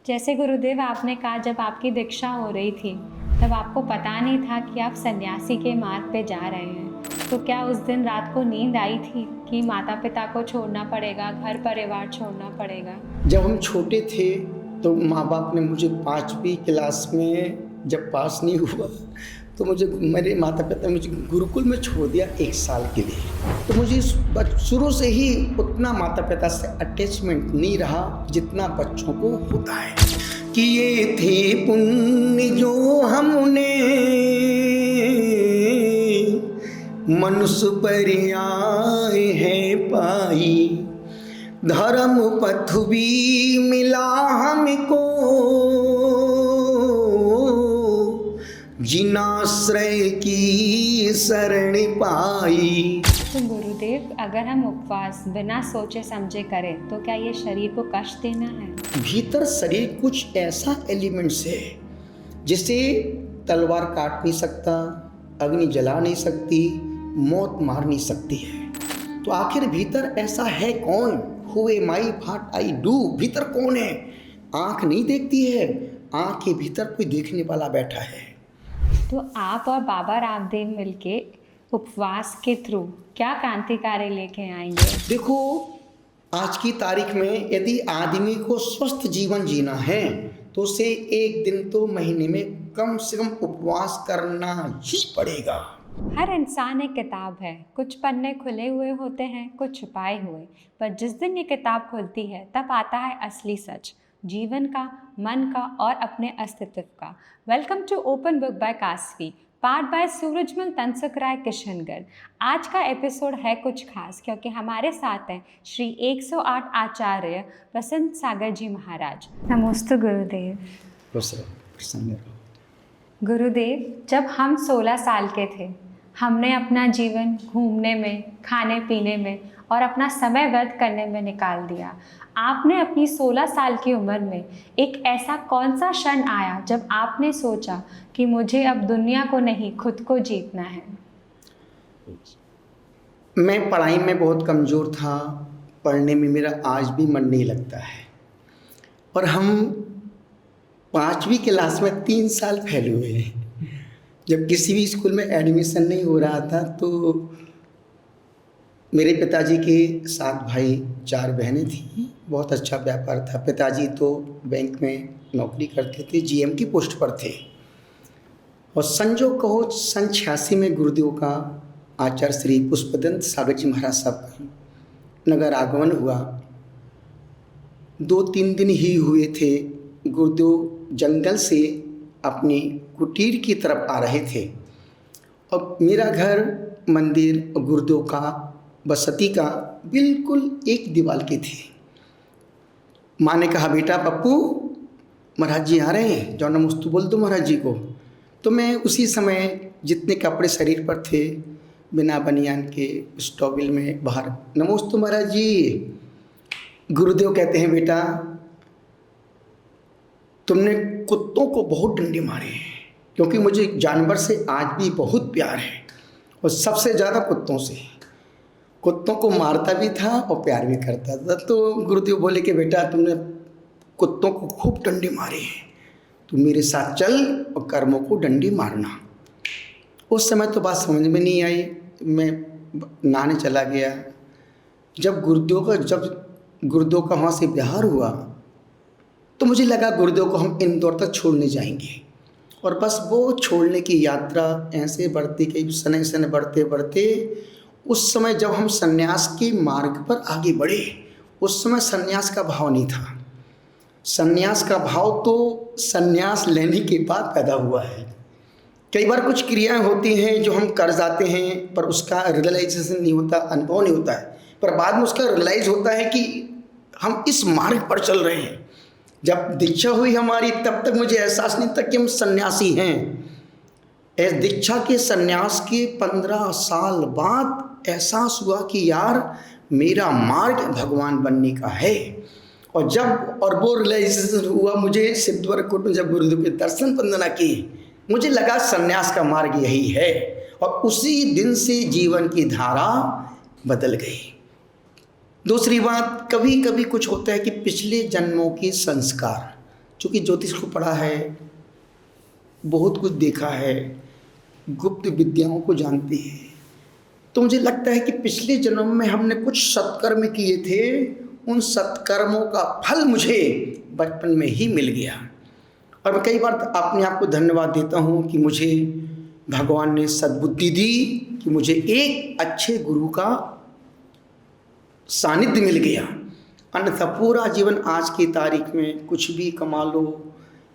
जैसे गुरुदेव आपने कहा, जब आपकी दीक्षा हो रही थी तब आपको पता नहीं था कि आप सन्यासी के मार्ग पे जा रहे हैं। तो क्या उस दिन रात को नींद आई थी कि माता पिता को छोड़ना पड़ेगा, घर परिवार छोड़ना पड़ेगा? जब हम छोटे थे तो माँ बाप ने मुझे 5वीं क्लास में जब पास नहीं हुआ तो मेरे माता पिता ने मुझे गुरुकुल में छोड़ दिया 1 साल के लिए। तो मुझे शुरू से ही उतना माता पिता से अटैचमेंट नहीं रहा जितना बच्चों को होता है। कि ये थे पुण्य जो हमने मनुष्य पर आए हैं पाई, धर्म पथ भी मिला हमको जिनाश्रय की शरण पाई। तो गुरुदेव, अगर हम उपवास बिना सोचे समझे करें तो क्या ये शरीर को कष्ट देना है? भीतर शरीर कुछ ऐसा एलिमेंट्स है जिसे तलवार काट नहीं सकता, अग्नि जला नहीं सकती, मौत मार नहीं सकती है। तो आखिर भीतर ऐसा है कौन? Who am I, what I do? भीतर कौन है? आँख नहीं देखती है, आँख के भीतर कोई देखने वाला बैठा है। तो आप और बाबा रामदेव मिलके उपवास के थ्रू क्या क्रांतिकारी लेके आएंगे? देखो, आज की तारीख में यदि आदमी को स्वस्थ जीवन जीना है तो उसे 1 दिन तो महीने में कम से कम उपवास करना ही पड़ेगा। हर इंसान एक किताब है, कुछ पन्ने खुले हुए होते हैं, कुछ छुपाए हुए, पर जिस दिन ये किताब खुलती है तब आता है असली सच, जीवन का, मन का और अपने अस्तित्व का। Welcome to open book by Kaswi, part by Surajmal Tansukhrai Kishangarh. आज का एपिसोड है कुछ खास क्योंकि हमारे साथ हैं श्री 108 आचार्य प्रसन्न सागर जी महाराज। नमस्ते गुरुदेव। गुरुदेव, जब हम 16 साल के थे, हमने अपना जीवन घूमने में, खाने पीने में और अपना समय व्यर्थ करने में निकाल दिया। आपने अपनी 16 साल की उम्र में एक ऐसा कौन सा क्षण आया जब आपने सोचा कि मुझे अब दुनिया को नहीं, खुद को जीतना है? मैं पढ़ाई में बहुत कमज़ोर था, पढ़ने में मेरा आज भी मन नहीं लगता है। और हम 5वीं क्लास में 3 साल फेल हुए हैं। जब किसी भी स्कूल में एडमिशन नहीं हो रहा था तो मेरे पिताजी के 7 भाई 4 बहनें थीं। बहुत अच्छा व्यापार था। पिताजी तो बैंक में नौकरी करते थे, जीएम की पोस्ट पर थे। और संजोग कहो सन 86 में गुरुदेव का आचार्य श्री पुष्पदंत सागर जी महाराज साहब का नगर आगमन हुआ। 2-3 दिन ही हुए थे। गुरुदेव जंगल से अपनी कुटीर की तरफ आ रहे थे और मेरा घर, मंदिर और गुरुदेव का बसती का बिल्कुल एक दीवार के थे। माँ ने कहा, बेटा पप्पू, महाराज जी आ रहे हैं, जाओ नमस्तु बोल दो महाराज जी को। तो मैं उसी समय जितने कपड़े शरीर पर थे, बिना बनियान के उस टॉवेल में बाहर, नमस्तु महाराज जी। गुरुदेव कहते हैं, बेटा तुमने कुत्तों को बहुत डंडे मारे हैं, क्योंकि मुझे जानवर से आज भी बहुत प्यार है और सबसे ज़्यादा कुत्तों से। कुत्तों को मारता भी था और प्यार भी करता था। तो गुरुदेव बोले कि बेटा तुमने कुत्तों को खूब डंडे मारे हैं, तो मेरे साथ चल और कर्मों को डंडे मारना। उस समय तो बात समझ में नहीं आई, मैं नहाने चला गया। जब गुरुदेव का वहाँ से बिहार हुआ तो मुझे लगा गुरुदेव को हम इंदौर तक छोड़ने जाएंगे। और बस वो छोड़ने की यात्रा ऐसे बढ़ती गई, सन बढ़ते बढ़ते उस समय जब हम सन्यास के मार्ग पर आगे बढ़े, उस समय सन्यास का भाव नहीं था। सन्यास का भाव तो सन्यास लेने के बाद पैदा हुआ है। कई बार कुछ क्रियाएं होती हैं जो हम कर जाते हैं पर उसका रियलाइजेशन नहीं होता, अनुभव नहीं होता है, पर बाद में उसका रियलाइज होता है कि हम इस मार्ग पर चल रहे हैं। जब दीक्षा हुई हमारी तब तक मुझे एहसास नहीं था कि हम सन्यासी हैं। दीक्षा के सन्यास के 15 साल बाद एहसास हुआ कि यार मेरा मार्ग भगवान बनने का है। और वो रियलाइजेशन हुआ मुझे सिद्धवरकुट में, जब गुरुदेव के दर्शन वंदना किए, मुझे लगा सन्यास का मार्ग यही है। और उसी दिन से जीवन की धारा बदल गई। दूसरी बात, कभी कभी कुछ होता है कि पिछले जन्मों के संस्कार चूँकि ज्योतिष को पढ़ा है, बहुत कुछ देखा है, गुप्त विद्याओं को जानते हैं, तो मुझे लगता है कि पिछले जन्म में हमने कुछ सत्कर्म किए थे, उन सत्कर्मों का फल मुझे बचपन में ही मिल गया। और मैं कई बार अपने आप को धन्यवाद देता हूँ कि मुझे भगवान ने सद्बुद्धि दी कि मुझे एक अच्छे गुरु का सानिध्य मिल गया। अन्यथा पूरा जीवन आज की तारीख में कुछ भी कमा लो,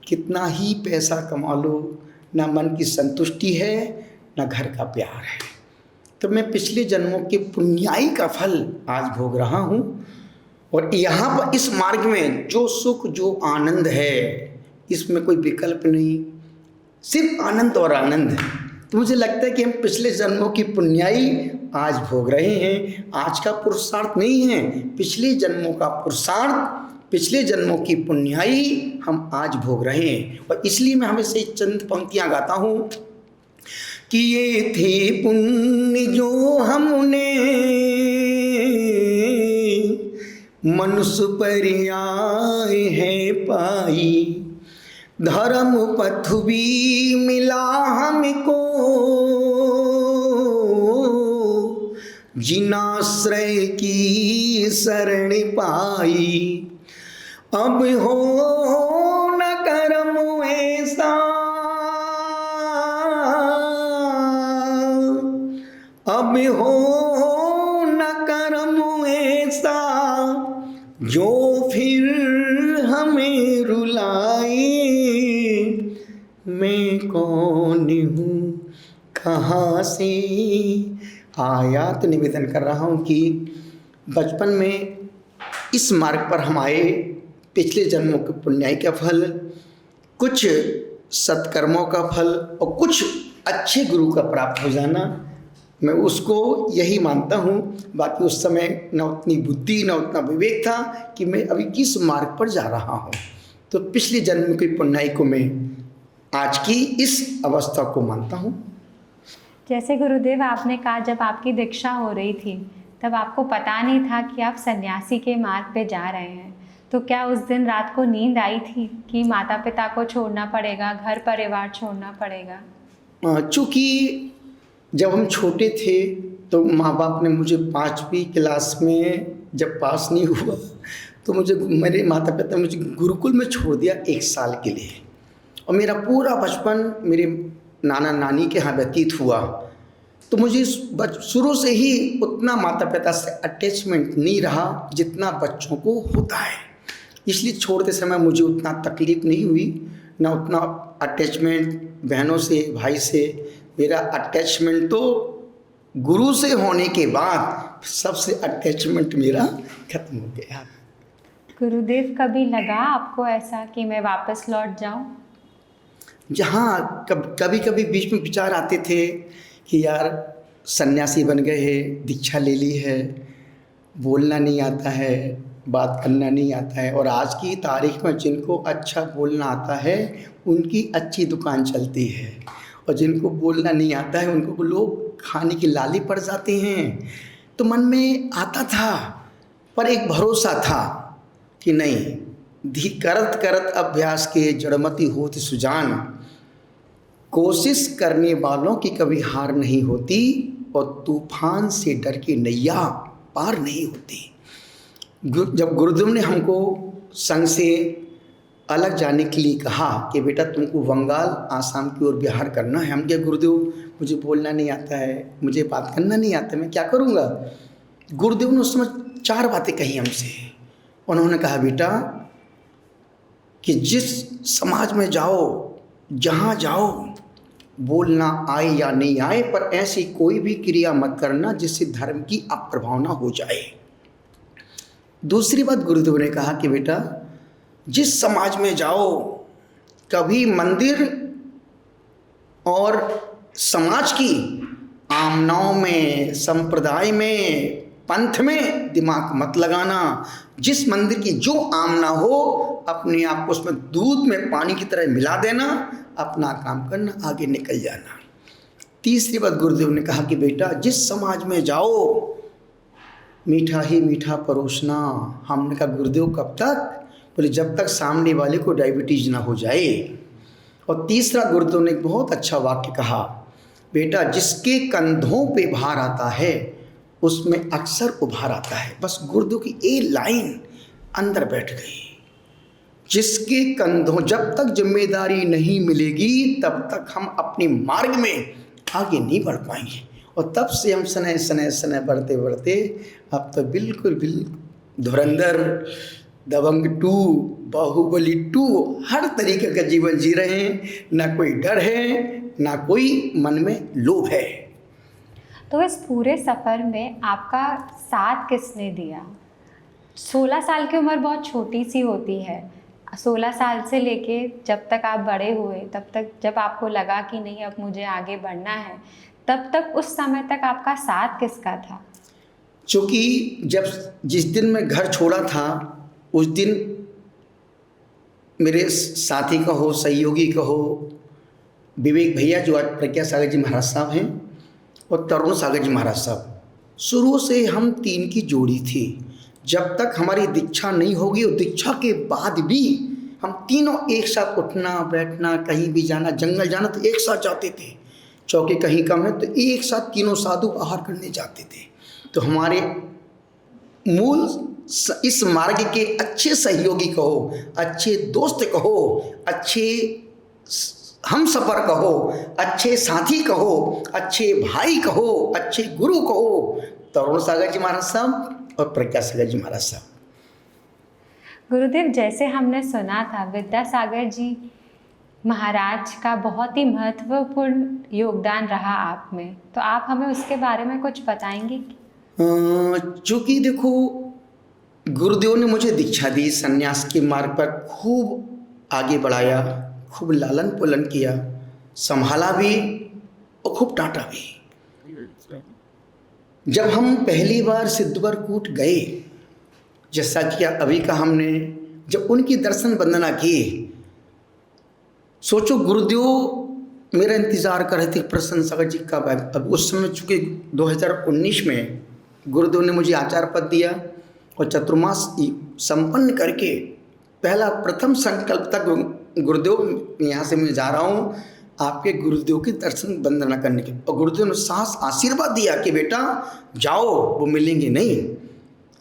कितना ही पैसा कमा लो, ना मन की संतुष्टि है, ना घर का प्यार है। तो मैं पिछले जन्मों के पुण्याई का फल आज भोग रहा हूँ, और यहाँ पर इस मार्ग में जो सुख जो आनंद है, इसमें कोई विकल्प नहीं, सिर्फ आनंद और आनंद है। तो मुझे लगता है कि हम पिछले जन्मों की पुण्याई आज भोग रहे हैं। आज का पुरुषार्थ नहीं है, पिछले जन्मों का पुरुषार्थ, पिछले जन्मों की पुण्याई हम आज भोग रहे हैं। और इसलिए मैं हमेशा चंद पंक्तियाँ गाता हूँ कि ये थे पुण्य जो हमने मनुष्य पर्याय है पाई, धर्म पथ भी मिला हमको, जिनाश्रय की शरण पाई। अब हो न कर्म ऐसा, अब हो न कर्म ऐसा जो फिर हमें रुलाए। मैं कौन हूँ, कहाँ से आया। तो निवेदन कर रहा हूँ कि बचपन में इस मार्ग पर हम आए, पिछले जन्मों के पुण्याई का फल, कुछ सत्कर्मों का फल और कुछ अच्छे गुरु का प्राप्त हो जाना, मैं उसको यही मानता हूँ। बाकी उस समय न उतनी बुद्धि न उतना विवेक था कि मैं अभी किस मार्ग पर जा रहा हूँ। तो पिछले जन्म की पुण्याई को मैं आज की इस अवस्था को मानता हूँ। जैसे गुरुदेव आपने कहा, जब आपकी दीक्षा हो रही थी तब आपको पता नहीं था कि आप सन्यासी के मार्ग पे जा रहे हैं, तो क्या उस दिन रात को नींद आई थी कि माता पिता को छोड़ना पड़ेगा, घर परिवार छोड़ना पड़ेगा? चूँकि जब हम छोटे थे तो माँ बाप ने मुझे 5वीं क्लास में जब पास नहीं हुआ तो मेरे माता पिता ने मुझे गुरुकुल में छोड़ दिया 1 साल के लिए, और मेरा पूरा बचपन मेरे नाना नानी के यहाँ व्यतीत हुआ। तो मुझे शुरू से ही उतना माता पिता से अटैचमेंट नहीं रहा जितना बच्चों को होता है, इसलिए छोड़ते समय मुझे उतना तकलीफ नहीं हुई, ना उतना अटैचमेंट बहनों से, भाई से। मेरा अटैचमेंट तो गुरु से होने के बाद सबसे अटैचमेंट मेरा खत्म हो गया। गुरुदेव, कभी लगा आपको ऐसा कि मैं वापस लौट जाऊं? जहाँ कभी कभी बीच में विचार आते थे कि यार सन्यासी बन गए हैं, दीक्षा ले ली है, बोलना नहीं आता है, बात करना नहीं आता है, और आज की तारीख में जिनको अच्छा बोलना आता है उनकी अच्छी दुकान चलती है, और जिनको बोलना नहीं आता है उनको लोग खाने की लाली पड़ जाते हैं। तो मन में आता था, पर एक भरोसा था कि नहीं, करत करत अभ्यास के जड़मति होत सुजान, कोशिश करने वालों की कभी हार नहीं होती, और तूफान से डर के नैया पार नहीं होती। जब गुरुदेव ने हमको संघ से अलग जाने के लिए कहा कि बेटा तुमको बंगाल, आसाम की ओर बिहार करना है, हम क्या गुरुदेव मुझे बोलना नहीं आता है, मुझे बात करना नहीं आता, मैं क्या करूँगा। गुरुदेव ने उस समय 4 बातें कही हमसे। उन्होंने कहा बेटा कि जिस समाज में जाओ, जहाँ जाओ, बोलना आए या नहीं आए, पर ऐसी कोई भी क्रिया मत करना जिससे धर्म की अप्रभावना हो जाए। दूसरी बात गुरुदेव ने कहा कि बेटा जिस समाज में जाओ, कभी मंदिर और समाज की आमनाओं में, संप्रदाय में, पंथ में दिमाग मत लगाना। जिस मंदिर की जो आमना हो, अपने आप को उसमें दूध में पानी की तरह मिला देना, अपना काम करना, आगे निकल जाना। तीसरी बात गुरुदेव ने कहा कि बेटा जिस समाज में जाओ, मीठा ही मीठा परोसना। हमने कहा गुरुदेव कब तक? बोले जब तक सामने वाले को डायबिटीज ना हो जाए। और तीसरा गुरुदेव ने एक बहुत अच्छा वाक्य कहा, बेटा जिसके कंधों पे भार आता है उसमें अक्सर उभार आता है। बस गुरुदेव की एक लाइन अंदर बैठ गई, जिसके कंधों, जब तक जिम्मेदारी नहीं मिलेगी तब तक हम अपने मार्ग में आगे नहीं बढ़ पाएंगे। और तब से हम सने सने सने बढ़ते बढ़ते अब तो बिल्कुल धुरंधर, दबंग 2, बाहुबली 2 हर तरीके का जीवन जी रहे हैं। ना कोई डर है, ना कोई मन में लोभ है। तो इस पूरे सफ़र में आपका साथ किसने दिया? 16 साल की उम्र बहुत छोटी सी होती है। 16 साल से लेके जब तक आप बड़े हुए, तब तक जब आपको लगा कि नहीं अब मुझे आगे बढ़ना है, तब तक उस समय तक आपका साथ किसका था? क्योंकि जिस दिन मैं घर छोड़ा था उस दिन मेरे साथी कहो, सहयोगी कहो, विवेक भैया जो आज प्रज्ञा सागर जी महाराज साहब हैं और तरुण सागर जी महाराज साहब, शुरू से हम 3 की जोड़ी थी। जब तक हमारी दीक्षा नहीं होगी और दीक्षा के बाद भी हम तीनों एक साथ उठना बैठना, कहीं भी जाना, जंगल जाना तो एक साथ जाते थे, चौकी कहीं कम है तो एक साथ तीनों साधु आहार करने जाते थे। तो हमारे मूल इस मार्ग के अच्छे सहयोगी कहो, अच्छे दोस्त कहो, अच्छे हम सफ़र कहो, अच्छे साथी कहो, अच्छे भाई कहो, अच्छे गुरु कहो, तरुण सागर जी महाराज साहब और प्रज्ञा सागर जी महाराज साहब। गुरुदेव, जैसे हमने सुना था विद्यासागर जी महाराज का बहुत ही महत्वपूर्ण योगदान रहा आप में, तो आप हमें उसके बारे में कुछ बताएंगे? चूँकि देखो गुरुदेव ने मुझे दीक्षा दी, संन्यास के मार्ग पर खूब आगे बढ़ाया, खूब लालन पालन किया, संभाला भी और खूब डांटा भी। जब हम पहली बार सिद्धवरकूट गए, जैसा कि अभी का हमने जब उनकी दर्शन वंदना किए, सोचो गुरुदेव मेरा इंतज़ार कर रहे थे प्रसन्न सागर जी का। अब उस समय चूँकि 2019 में गुरुदेव ने मुझे आचार्य पद दिया और चतुर्मास संपन्न करके पहला प्रथम संकल्प तक गुरुदेव यहाँ से मैं जा रहा हूँ आपके गुरुदेव के दर्शन वंदना करने के। और गुरुदेव ने साहस आशीर्वाद दिया कि बेटा जाओ, वो मिलेंगे नहीं।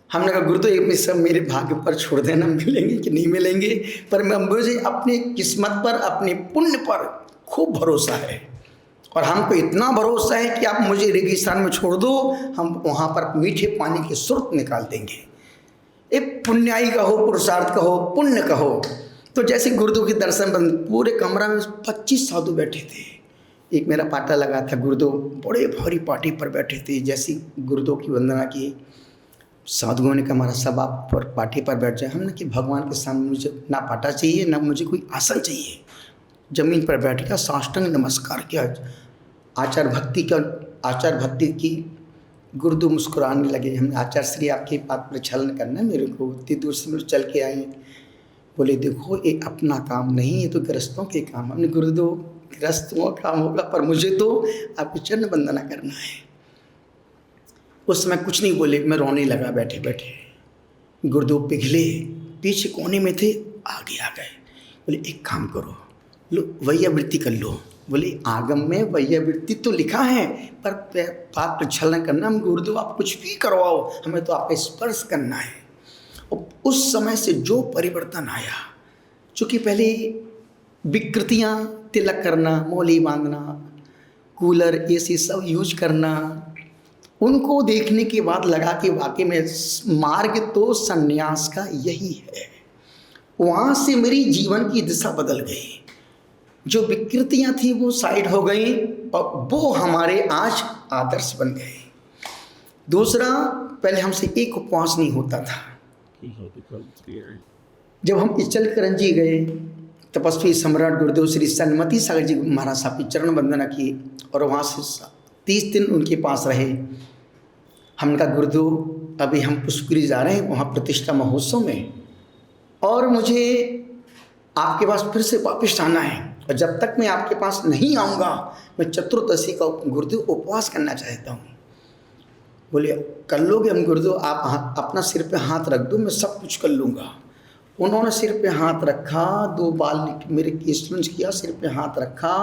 हमने कहा गुरुदेव ये सब मेरे भाग्य पर छोड़ देना, मिलेंगे कि नहीं मिलेंगे, पर मुझे अपनी किस्मत पर, अपने पुण्य पर खूब भरोसा है। और हमको इतना भरोसा है कि आप मुझे रेगिस्तान में छोड़ दो, हम वहाँ पर मीठे पानी के स्रोत निकाल देंगे। एक पुण्याई कहो, पुरुषार्थ कहो, पुण्य कहो। तो जैसे गुरुदेव के दर्शन बंद, पूरे कमरा में 25 साधु बैठे थे। एक मेरा पाटा लगा था, गुरुदेव बड़े भारी पार्टी पर बैठे थे। जैसे गुरुदेव की वंदना की, साधुओं ने कहा हमारा सब आप पर पार्टी पर बैठ जाए। हमने कि भगवान के सामने मुझे ना पाटा चाहिए, ना मुझे कोई आसन चाहिए। जमीन पर बैठ कर साष्टांग नमस्कार किया, आचार भक्ति की। गुरुदेव मुस्कुराने लगे। हम आचार्य श्री आपकी बात पर छलन करना, मेरे को इतनी दूर से मेरे चल के आए। बोले देखो ये अपना काम नहीं, ये तो गृहस्थों के काम। हमने गुरुदेव गृहस्थों का काम होगा, पर मुझे तो आपकी चरण वंदना करना है। उस समय कुछ नहीं बोले, मैं रोने लगा बैठे बैठे। गुरुदेव पिघले, पीछे कोने में थे, आगे आ गए। बोले एक काम करो, लो वैयावृत्ति कर लो। बोले आगम में वैयावृत्ति तो लिखा है, पर बात पर छलन करना। हम गुरुदेव आप कुछ भी करवाओ, हमें तो आपका स्पर्श करना है। और उस समय से जो परिवर्तन आया, चूँकि पहले विकृतियाँ, तिलक करना, मौली बांधना, कूलर एसी सब यूज करना, उनको देखने के बाद लगा कि वाकई में मार्ग तो संन्यास का यही है। वहाँ से मेरी जीवन की दिशा बदल गई। जो विकृतियाँ थी वो साइड हो गई और वो हमारे आज आदर्श बन गए। दूसरा, पहले हमसे एक उपवास नहीं होता था। जब हम इचलकरंजी गए, तपस्वी सम्राट गुरुदेव श्री सन्मति सागर जी महाराज साहब की चरण वंदना की और वहाँ से 30 दिन उनके पास रहे। हमने कहा गुरुदेव अभी हम पुष्पगिरी जा रहे हैं, वहाँ प्रतिष्ठा महोत्सव में, और मुझे आपके पास फिर से वापस आना है। और जब तक मैं आपके पास नहीं आऊँगा, मैं चतुर्दशी का गुरुदेव उपवास करना चाहता हूँ। बोले कर लोगे? हम गुरुदेव आप अपना सिर पे हाथ रख दो, मैं सब कुछ कर लूँगा। उन्होंने सिर पे हाथ रखा, 2 बाल मेरे केस प्लंज किया, सिर पे हाथ रखा।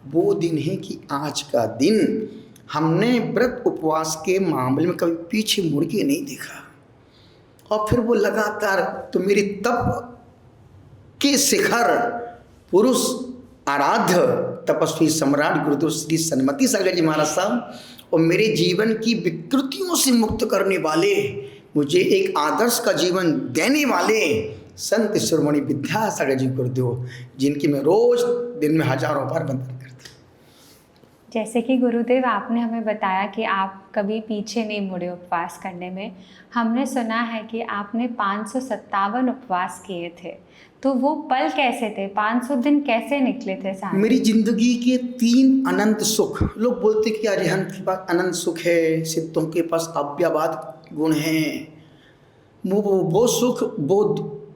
वो दिन है कि आज का दिन हमने व्रत उपवास के मामले में कभी पीछे मुड़ के नहीं देखा। और फिर वो लगातार, तो मेरी तप के शिखर पुरुष आराध्य तपस्वी सम्राट गुरुदेव श्री सन्मति सागर जी महाराज साहब और मेरे जीवन की विकृतियों से मुक्त करने वाले, मुझे एक आदर्श का जीवन देने वाले संत शिरोमणि विद्यासागर जी गुरुदेव, जिनकी मैं रोज दिन में हजारों बार वंदन करता हूँ। जैसे कि गुरुदेव आपने हमें बताया कि आप कभी पीछे नहीं मुड़े उपवास करने में। हमने सुना है कि आपने 557 उपवास किए थे, तो वो पल कैसे थे, 500 दिन कैसे निकले थे साथ? मेरी जिंदगी के 3 अनंत सुख। लोग बोलते कि अरिहंत के पास अनंत सुख है, सिद्धों के पास अव्यवाद गुण हैं, वो सुख वो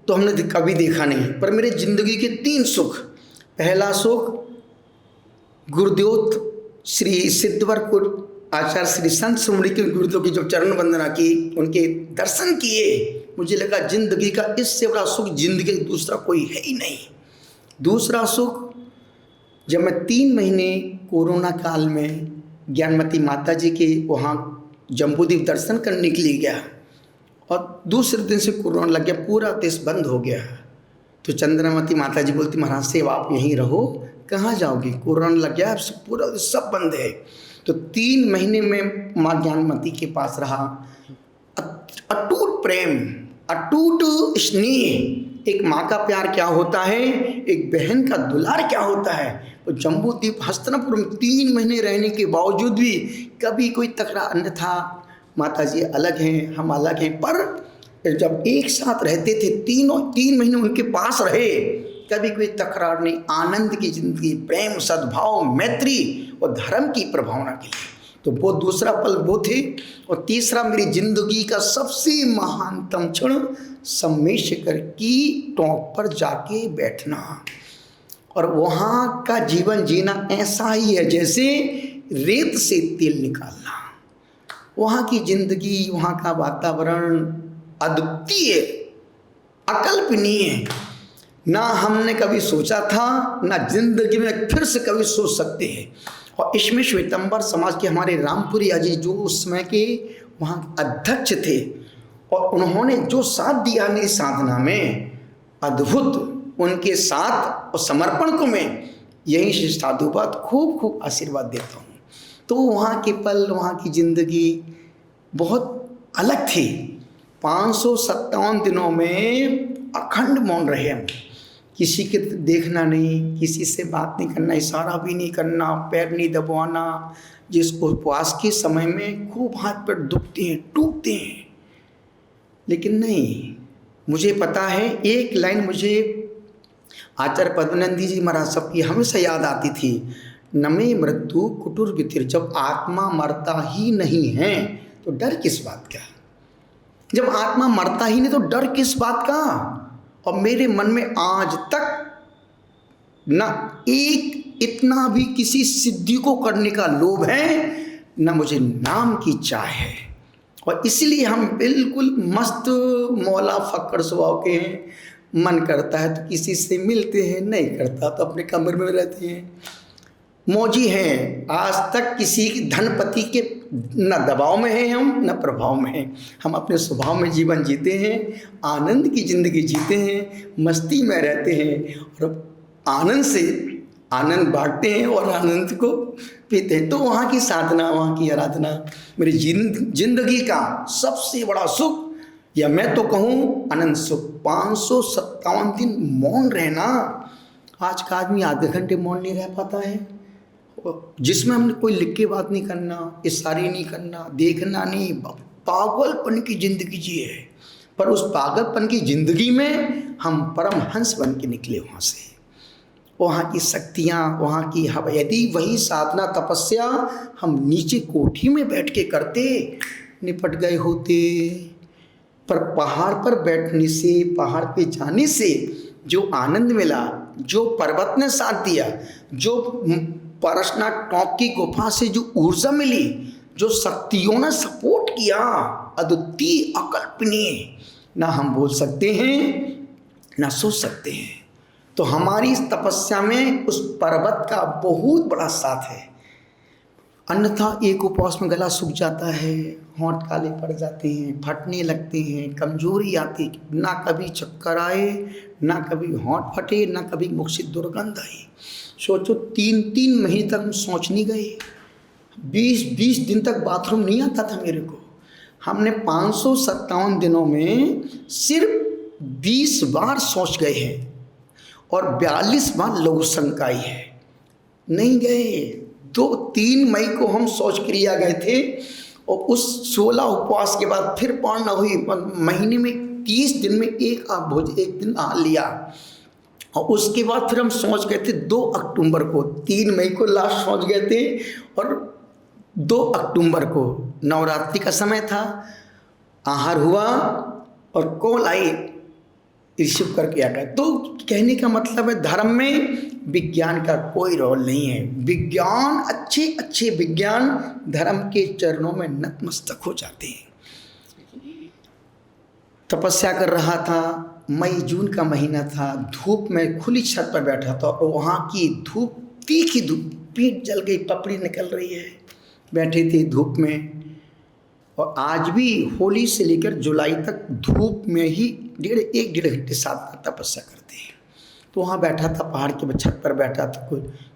तो हमने कभी देखा नहीं। पर मेरे जिंदगी के 3 सुख। पहला सुख, गुरुदेव श्री सिद्धवर आचार्य श्री संत शिरोमणि के गुरुदेव की जब चरण वंदना की, उनके दर्शन किए, मुझे लगा जिंदगी का इससे बड़ा सुख जिंदगी दूसरा कोई है ही नहीं। दूसरा सुख, जब मैं 3 महीने कोरोना काल में ज्ञानमती माता जी के वहाँ जम्बूद्वीप दर्शन करने के लिए गया और दूसरे दिन से कोरोना लग गया, पूरा देश बंद हो गया। तो चंद्रमती माता जी बोलती, महाराज साहब आप यहीं रहो, कहाँ जाओगे, कोरोना लग गया, पूरा सब बंद है। तो 3 महीने में माँ ज्ञानमती के पास रहा। अटूट प्रेम, अटूट स्नेह, एक माँ का प्यार क्या होता है, एक बहन का दुलार क्या होता है। तो जम्बूद्वीप हस्तिनापुर में 3 महीने रहने के बावजूद भी कभी कोई तकरार न था। माता जी अलग हैं, हम अलग हैं, पर जब एक साथ रहते थे, 3 महीने उनके पास रहे, कभी कोई तकरार नहीं। आनंद की जिंदगी, प्रेम, सद्भाव, मैत्री और धर्म की प्रभावना के लिए। तो वो दूसरा पल वो थे। और तीसरा, मेरी जिंदगी का सबसे महानतम क्षण सम्मेशकर की टॉप पर जाके बैठना और वहाँ का जीवन जीना ऐसा ही है जैसे रेत से तेल निकालना। वहाँ की जिंदगी, वहाँ का वातावरण अद्वितीय, अकल्पनीय, ना हमने कभी सोचा था, ना जिंदगी में फिर से कभी सोच सकते हैं। और इसमें श्वेतंबर समाज के हमारे रामपुरी जी जो उस समय के वहाँ अध्यक्ष थे, और उन्होंने जो साथ दिया मेरी साधना में, अद्भुत, उनके साथ और समर्पण को मैं यही से साधुवाद खूब खूब आशीर्वाद देता हूँ। तो वहाँ के पल, वहाँ की जिंदगी बहुत अलग थी। 557 दिनों में अखंड मौन रहे हम, किसी के देखना नहीं, किसी से बात नहीं करना, इशारा भी नहीं करना, पैर नहीं दबाना। जिस उपवास के समय में खूब हाथ पैर दुखते हैं, टूटते हैं, लेकिन नहीं, मुझे पता है एक लाइन मुझे आचार्य पद्मनंदी जी महाराज साहब की हमेशा याद आती थी, नमे मृत्यु कुटुर वितिर। जब आत्मा मरता ही नहीं है तो डर किस बात का। जब आत्मा मरता ही नहीं तो डर किस बात का। और मेरे मन में आज तक ना एक इतना भी किसी सिद्धि को करने का लोभ है, ना मुझे नाम की चाह है। और इसलिए हम बिल्कुल मस्त मौला फक्कड़ स्वभाव के हैं। मन करता है तो किसी से मिलते हैं, नहीं करता तो अपने कमरे में रहते हैं, मौजी हैं। आज तक किसी धनपति के न दबाव में हैं हम, न प्रभाव में हैं। हम अपने स्वभाव में जीवन जीते हैं, आनंद की ज़िंदगी जीते हैं, मस्ती में रहते हैं और आनंद से आनंद बांटते हैं और आनंद को पीते हैं। तो वहाँ की साधना, वहाँ की आराधना मेरी जिंदगी का सबसे बड़ा सुख, या मैं तो कहूँ अनंत सुख। 557 दिन मौन रहना, आज का आदमी आधे घंटे मौन नहीं रह पाता है, जिसमें हमने कोई लिख के बात नहीं करना, इशारे नहीं करना, देखना नहीं, पागलपन की जिंदगी जिए है। पर उस पागलपन की जिंदगी में हम परमहंस बन के निकले वहाँ से। वहाँ की शक्तियाँ, वहाँ की हवा, यदि वही साधना तपस्या हम नीचे कोठी में बैठ के करते, निपट गए होते। पर पहाड़ पर बैठने से, पहाड़ पे जाने से जो आनंद मिला, जो पर्वत ने साथ दिया, जो पारसनाथ टॉप की गुफा से जो ऊर्जा मिली, जो शक्तियों ने सपोर्ट किया, अद्वितीय, अकल्पनीय, ना हम बोल सकते हैं, ना सोच सकते हैं। तो हमारी इस तपस्या में उस पर्वत का बहुत बड़ा साथ है। अन्यथा एक उपवास में गला सूख जाता है, होंठ काले पड़ जाते हैं, फटने लगते हैं, कमजोरी आती, ना कभी चक्कर आए, ना कभी होंठ फटे, ना कभी मुख से दुर्गंध आई। सोचो 3-3 महीने तक हम सोच नहीं गए, 20-20 दिन तक बाथरूम नहीं आता था मेरे को। हमने 557 दिनों में सिर्फ 20 बार सोच गए हैं और 42 बार लघु संकाय है, नहीं गए। 2-3 मई को हम शौच क्रिया गए थे और उस 16 उपवास के बाद फिर पार न हुई। महीने में 30 दिन में एक दिन आ लिया और उसके बाद फिर हम सोच गए थे 2 अक्टूबर को। 3 मई को लास्ट सोच गए थे और 2 अक्टूबर को नवरात्रि का समय था, आहार हुआ और कॉल आई, रिसीव करके आ गए। तो कहने का मतलब है धर्म में विज्ञान का कोई रोल नहीं है। विज्ञान अच्छे विज्ञान धर्म के चरणों में नतमस्तक हो जाते हैं। तपस्या कर रहा था, मई जून का महीना था, धूप में खुली छत पर बैठा था और वहाँ की धूप, तीखी धूप, पीठ जल गई, पपड़ी निकल रही है, बैठे थे धूप में। और आज भी होली से लेकर जुलाई तक धूप में ही 1.5 घंटे साथ तपस्या करते हैं। तो वहाँ बैठा था, पहाड़ के छत पर बैठा था,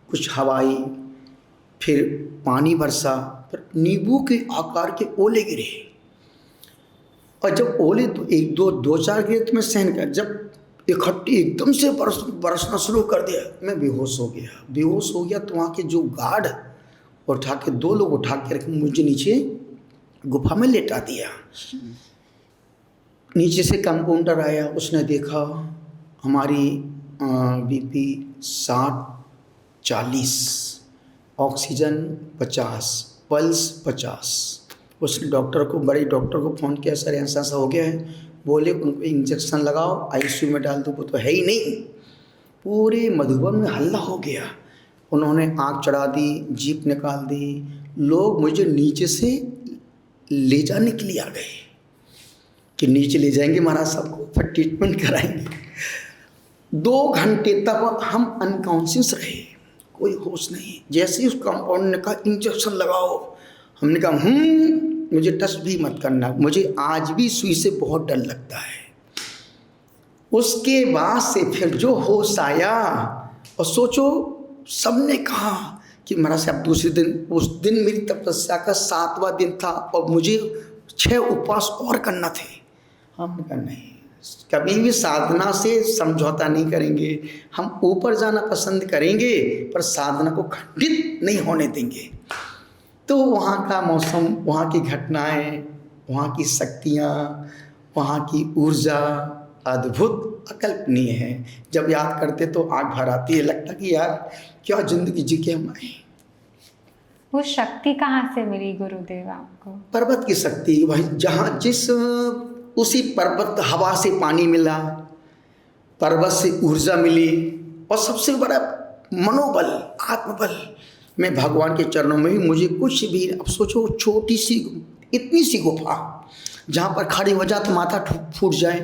कुछ हवाई, फिर पानी बरसा, फिर नींबू के आकार के ओले गिरे। और जब ओले दो चार गिरे तो मैं सहन कर, जब इकट्ठी एकदम से बरसना शुरू कर दिया, मैं बेहोश हो गया। तो वहाँ के जो गार्ड उठा के 2 लोग उठा के रखे, मुझे नीचे गुफा में लेटा दिया। नीचे से कंपाउंडर आया, उसने देखा हमारी बीपी 60-40, ऑक्सीजन 50, पल्स 50। उसने बड़े डॉक्टर को फ़ोन किया, सर ऐसा हो गया है। बोले उनको इंजेक्शन लगाओ, आईसीयू में डाल दो। वो तो है ही नहीं। पूरे मधुबन में हल्ला हो गया। उन्होंने आग चढ़ा दी, जीप निकाल दी, लोग मुझे नीचे से ले जाने के लिए आ गए कि नीचे ले जाएंगे महाराज साहब को, फिर ट्रीटमेंट कराएंगे। 2 घंटे तक हम अनकॉन्शियस रहे, कोई होश नहीं। जैसे उस कंपाउंड ने कहा इंजेक्शन लगाओ, हमने कहा मुझे टच भी मत करना, मुझे आज भी सुई से बहुत डर लगता है। उसके बाद से फिर जो होश आया, और सोचो सबने कहा कि महाराज साहब दूसरे दिन, उस दिन मेरी तपस्या का 7वां दिन था और मुझे 6 उपवास और करना थे। हमने कहा नहीं, कभी भी साधना से समझौता नहीं करेंगे, हम ऊपर जाना पसंद करेंगे पर साधना को खंडित नहीं होने देंगे। तो वहाँ का मौसम, वहाँ की घटनाएं, वहाँ की शक्तियाँ, वहाँ की ऊर्जा अद्भुत, अकल्पनीय है। जब याद करते तो आँख भर आती है, लगता कि यार क्या जिंदगी जी के हम आए। वो शक्ति कहाँ से मिली गुरुदेव आपको? पर्वत की शक्ति भाई, जहाँ उसी पर्वत हवा से पानी मिला, पर्वत से ऊर्जा मिली, और सबसे बड़ा मनोबल, आत्मबल। मैं भगवान के चरणों में भी मुझे कुछ भी, अब सोचो छोटी सी इतनी सी गुफा जहाँ पर खड़े हो जाए तो माथा फूट जाए,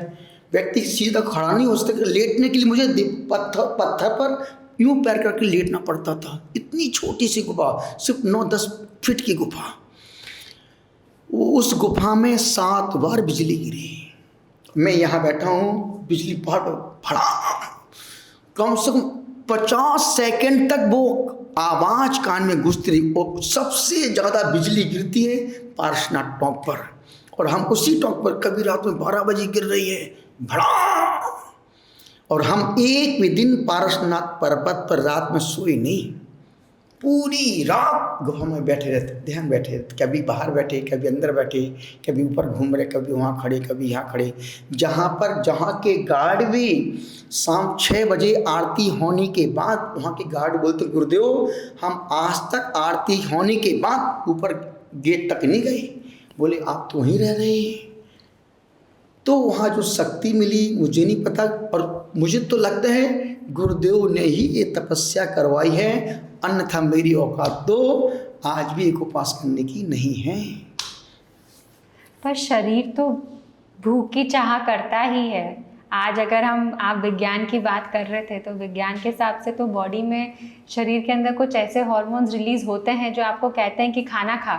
व्यक्ति सीधा खड़ा नहीं हो सकता, लेटने के लिए मुझे पत्थर पर यूं पैर करके लेटना पड़ता था। इतनी छोटी सी गुफा, सिर्फ 9-10 फीट की गुफा। उस गुफा में 7 बार बिजली गिरी। मैं यहाँ बैठा हूँ, बिजली फड़ा, कम से कम 50 सेकंड तक वो आवाज कान में गूंजती रही। और सबसे ज़्यादा बिजली गिरती है पारसनाथ टॉप पर, और हम उसी टॉप पर कभी रात में 12 बजे गिर रही है, भड़ा। और हम एक भी दिन पारसनाथ पर्वत पर रात में सोए नहीं, पूरी रात गुफा में बैठे रहते, ध्यान बैठे रहते। कभी बाहर बैठे, कभी अंदर बैठे, कभी ऊपर घूम रहे, कभी वहाँ खड़े, कभी यहाँ खड़े। जहाँ के गार्ड भी शाम 6 बजे आरती होने के बाद, वहाँ के गार्ड बोलते गुरुदेव हम आज तक आरती होने के बाद ऊपर गेट तक नहीं गए। बोले आप तो वहीं रह रहे हैं। तो वहाँ जो शक्ति मिली मुझे नहीं पता, और मुझे तो लगता है गुरुदेव ने ही ये तपस्या करवाई है, अन्यथा मेरी औकात तो आज भी एक उपवास करने की नहीं है। पर शरीर तो भूख की चाह करता ही है। आज अगर आप विज्ञान की बात कर रहे थे, तो विज्ञान के हिसाब से तो बॉडी में, शरीर के अंदर कुछ ऐसे हार्मोन्स रिलीज होते हैं जो आपको कहते हैं कि खाना खा।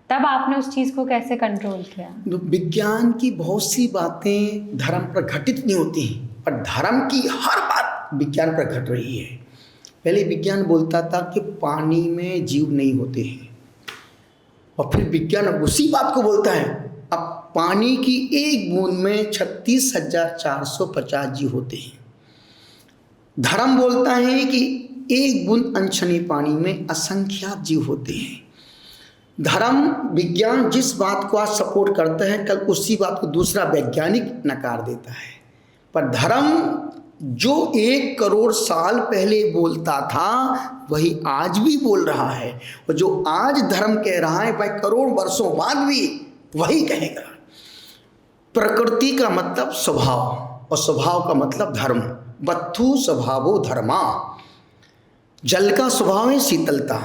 तब आपने उस चीज़ को कैसे कंट्रोल किया? तो विज्ञान की बहुत सी बातें धर्म पर घटित नहीं होती हैं, पर धर्म की हर बात विज्ञान पर घट रही है। पहले विज्ञान बोलता था कि पानी में जीव नहीं होते हैं, और फिर विज्ञान उसी बात को बोलता है अब पानी की एक बूंद में 36,450 जीव होते हैं। धर्म बोलता है कि एक बूंद अनछनी पानी में असंख्यात जीव होते हैं। धर्म विज्ञान जिस बात को आज सपोर्ट करता है, कल उसी बात को दूसरा वैज्ञानिक नकार देता है। पर धर्म जो 1 करोड़ साल पहले बोलता था वही आज भी बोल रहा है, और जो आज धर्म कह रहा है वह करोड़ वर्षों बाद भी वही कहेगा। प्रकृति का मतलब स्वभाव, और स्वभाव का मतलब धर्म। वत्थु स्वभावो धर्मा। जल का स्वभाव है शीतलता,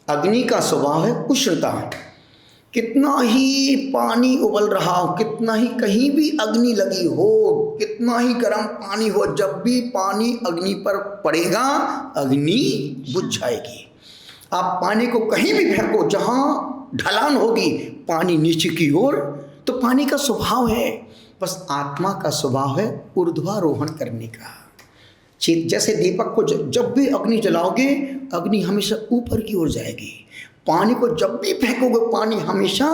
अग्नि का स्वभाव है उष्णता। कितना ही पानी उबल रहा हो, कितना ही कहीं भी अग्नि लगी हो, कितना ही गर्म पानी हो, जब भी पानी अग्नि पर पड़ेगा अग्नि बुझ जाएगी। आप पानी को कहीं भी फेंको, जहाँ ढलान होगी पानी नीचे की ओर, तो पानी का स्वभाव है। बस आत्मा का स्वभाव है ऊर्ध्वारोहण करने का। जैसे दीपक को जब भी अग्नि जलाओगे, अग्नि हमेशा ऊपर की ओर जाएगी। पानी को जब भी फेंकोगे, पानी हमेशा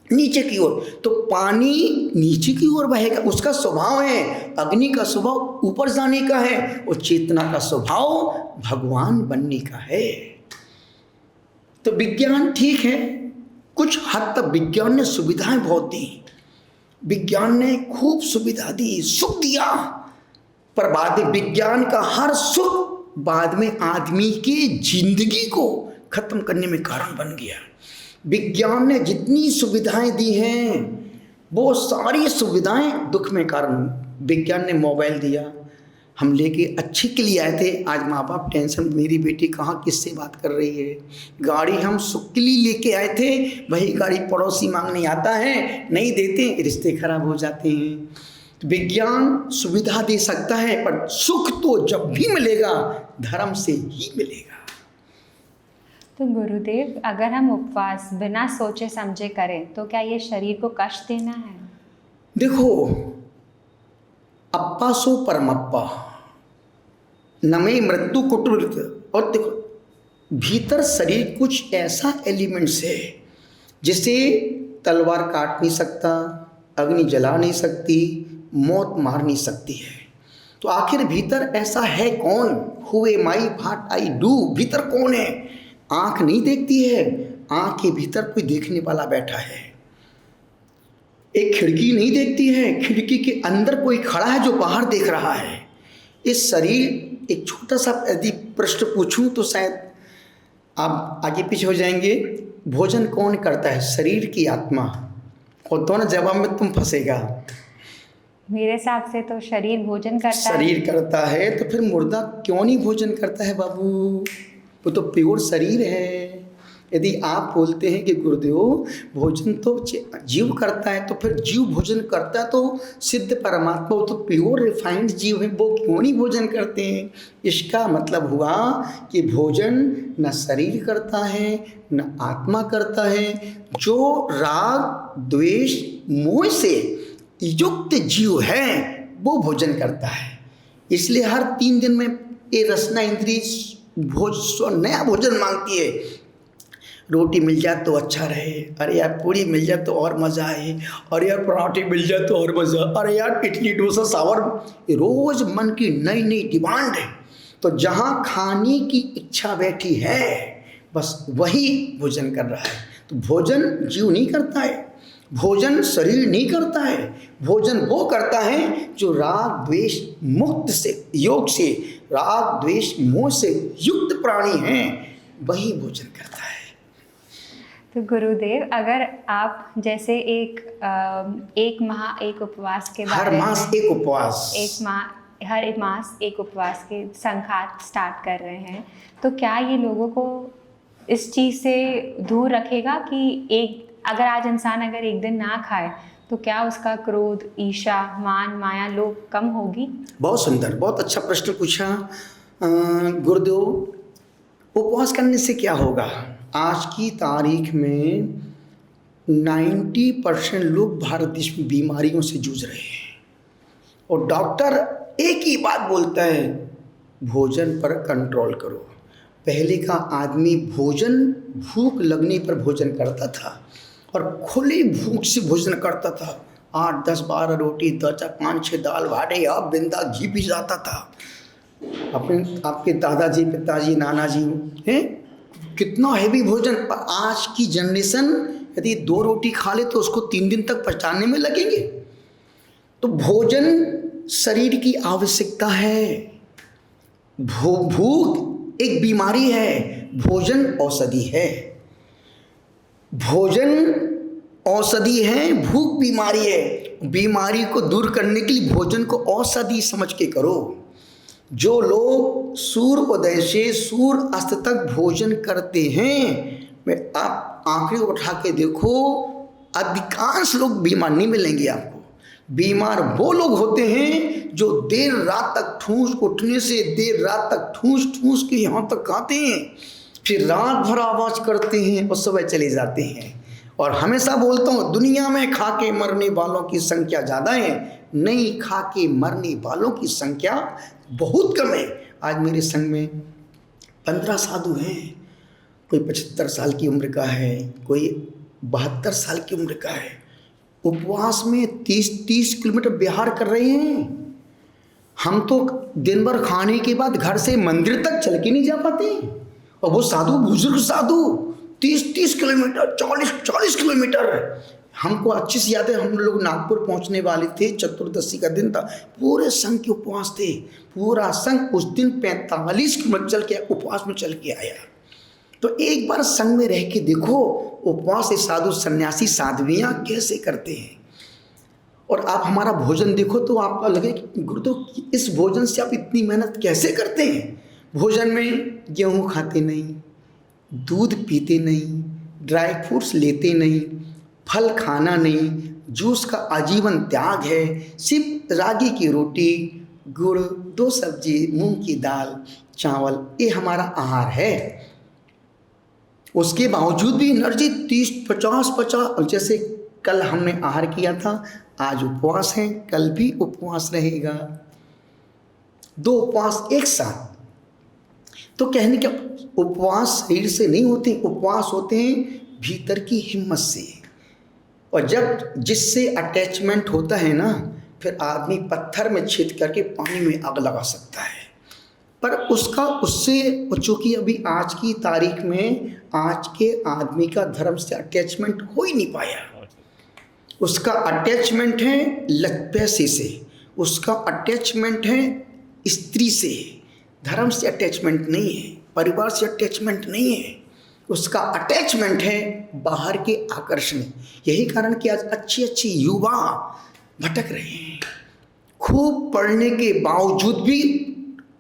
नीचे की ओर, तो पानी नीचे की ओर बहेगा। उसका स्वभाव है। अग्नि का स्वभाव ऊपर जाने का है, और चेतना का स्वभाव भगवान बनने का है। तो विज्ञान ठीक है, कुछ हद तक विज्ञान ने सुविधाएं बहुत दी, विज्ञान ने खूब सुविधा दी, सुख दिया, पर बाद में विज्ञान का हर सुख बाद में आदमी की जिंदगी को खत्म करने में कारण बन गया। विज्ञान ने जितनी सुविधाएं दी हैं वो सारी सुविधाएं दुख में कारण। विज्ञान ने मोबाइल दिया, हम लेके अच्छे के लिए आए थे, आज माँ बाप टेंशन, मेरी बेटी कहाँ किससे बात कर रही है। गाड़ी हम सुख के लिए लेके आए थे, वही गाड़ी पड़ोसी मांगने आता है, नहीं देते, रिश्ते खराब हो जाते हैं। विज्ञान सुविधा दे सकता है, पर सुख तो जब भी मिलेगा धर्म से ही मिलेगा। तो गुरुदेव, अगर हम उपवास बिना सोचे समझे करें तो क्या ये शरीर को कष्ट देना है? देखो, अप्पा सो परमप्पा, नमे मृत्यु कुटुंब। और देखो, भीतर शरीर कुछ ऐसा एलिमेंट्स है जिसे तलवार काट नहीं सकता, अग्नि जला नहीं सकती, मौत मार नहीं सकती है। तो आखिर भीतर ऐसा है कौन? Who am I, what I do. भीतर कौन है? आँख नहीं देखती है, आँख के भीतर कोई देखने वाला बैठा है। एक खिड़की नहीं देखती है, खिड़की के अंदर कोई खड़ा है जो बाहर देख रहा है। इस शरीर, एक छोटा सा यदि प्रश्न पूछूं तो शायद आप आगे पीछे हो जाएंगे। भोजन कौन करता है, शरीर की आत्मा? और दोनों जवाब में तुम फंसेगा। मेरे हिसाब से तो शरीर भोजन करता है। शरीर करता है तो फिर मुर्दा क्यों नहीं भोजन करता है बाबू? वो तो प्योर शरीर है। यदि आप बोलते हैं कि गुरुदेव भोजन तो जीव करता है, तो फिर जीव भोजन करता है तो सिद्ध परमात्मा, वो तो प्योर रिफाइंड जीव है, वो क्यों नहीं भोजन करते हैं? इसका मतलब हुआ कि भोजन न शरीर करता है न आत्मा करता है। जो राग द्वेष मोह से युक्त जीव है वो भोजन करता है। इसलिए हर 3 दिन में ये रसना इंद्रिय नया भोजन मांगती है। रोटी मिल जाए तो अच्छा रहे, अरे यार पूरी मिल जाए तो और मज़ा आए, अरे यार पराठे मिल जाए तो और मज़ा, अरे यार इडली डोसा सांभर, रोज़ मन की नई नई डिमांड है। तो जहाँ खाने की इच्छा बैठी है बस वही भोजन कर रहा है। तो भोजन जीव नहीं करता है, भोजन शरीर नहीं करता है, भोजन वो करता है जो राग द्वेष मुक्त से, योग से, राग द्वेष मोह से युक्त प्राणी हैं, वही भोजन करता है। तो गुरुदेव, अगर आप जैसे एक माह एक उपवास के हर मास एक उपवास, हर मास एक उपवास के संघात स्टार्ट कर रहे हैं, तो क्या ये लोगों को इस चीज़ से दूर रखेगा कि अगर आज इंसान अगर एक दिन ना खाए तो क्या उसका क्रोध, ईर्ष्या, मान, माया, लोभ कम होगी? बहुत सुंदर, बहुत अच्छा प्रश्न पूछा गुरुदेव। उपवास करने से क्या होगा? आज की तारीख में 90% लोग भारत देश में बीमारियों से जूझ रहे हैं और डॉक्टर एक ही बात बोलता है, भोजन पर कंट्रोल करो। पहले का आदमी भोजन भूख लगने पर भोजन करता था और खुली भूख से भोजन करता था। 8, 10, 12 रोटी, 2, 4, 5, 6 दाल भाटे, अब बिंदा घी भी जाता था। अपने आपके दादाजी, पिताजी, नाना जी हैं, कितना हैवी भोजन। पर आज की जनरेशन यदि 2 रोटी खा ले तो उसको 3 दिन तक पचाने में लगेंगे। तो भोजन शरीर की आवश्यकता है। भूख एक बीमारी है, भोजन औषधि है। भोजन औषधि है, भूख बीमारी है। बीमारी को दूर करने के लिए भोजन को औषधि समझ के करो। जो लोग सूर्योदय से सूर्य अस्त तक भोजन करते हैं, मैं आप आंकड़े उठा के देखो, अधिकांश लोग बीमार नहीं मिलेंगे आपको। बीमार वो लोग होते हैं जो देर रात तक ठूस उठने से देर रात तक ठूस ठूस के यहाँ तक खाते हैं, फिर रात भर आवाज़ करते हैं और सुबह चले जाते हैं। और हमेशा बोलता हूँ, दुनिया में खा के मरने वालों की संख्या ज़्यादा है, नहीं खा के मरने वालों की संख्या बहुत कम है। आज मेरे संग में 15 साधु हैं। कोई 75 साल की उम्र का है, कोई 72 साल की उम्र का है। उपवास में 30 किलोमीटर बिहार कर रहे हैं। हम तो दिन भर खाने के बाद घर से मंदिर तक चल के नहीं जा पाते, और वो साधु, बुजुर्ग साधु 30 किलोमीटर, 40 किलोमीटर। हमको अच्छी सी याद है, हम लोग नागपुर पहुंचने वाले थे, चतुर्दशी का दिन था, पूरे संघ के उपवास थे। पूरा संघ उस दिन 45 किलोमीटर चल के उपवास में चल के आया। तो एक बार संघ में रह के देखो, उपवास से साधु सन्यासी साध्वियाँ कैसे करते हैं। और आप हमारा भोजन देखो तो आपको लगे कि गुरुदेव इस भोजन से आप इतनी मेहनत कैसे करते हैं। भोजन में गेहूँ खाते नहीं, दूध पीते नहीं, ड्राई फ्रूट्स लेते नहीं, फल खाना नहीं, जूस का आजीवन त्याग है, सिर्फ रागी की रोटी, गुड़, 2 सब्जी, मूंग की दाल, चावल, ये हमारा आहार है। उसके बावजूद भी एनर्जी 30-50, जैसे कल हमने आहार किया था, आज उपवास है, कल भी उपवास रहेगा। 2 उपवास एक साथ। तो कहने का उपवास शरीर से नहीं होते, उपवास होते हैं भीतर की हिम्मत से। और जब जिससे अटैचमेंट होता है ना, फिर आदमी पत्थर में छेद करके पानी में आग लगा सकता है। पर उससे चूँकि अभी आज की तारीख में आज के आदमी का धर्म से अटैचमेंट हो ही नहीं पाया। उसका अटैचमेंट है पैसे से, उसका अटैचमेंट है स्त्री से, धर्म से अटैचमेंट नहीं है, परिवार से अटैचमेंट नहीं है, उसका अटैचमेंट है बाहर के आकर्षण। यही कारण कि आज अच्छे युवा भटक रहे हैं। खूब पढ़ने के बावजूद भी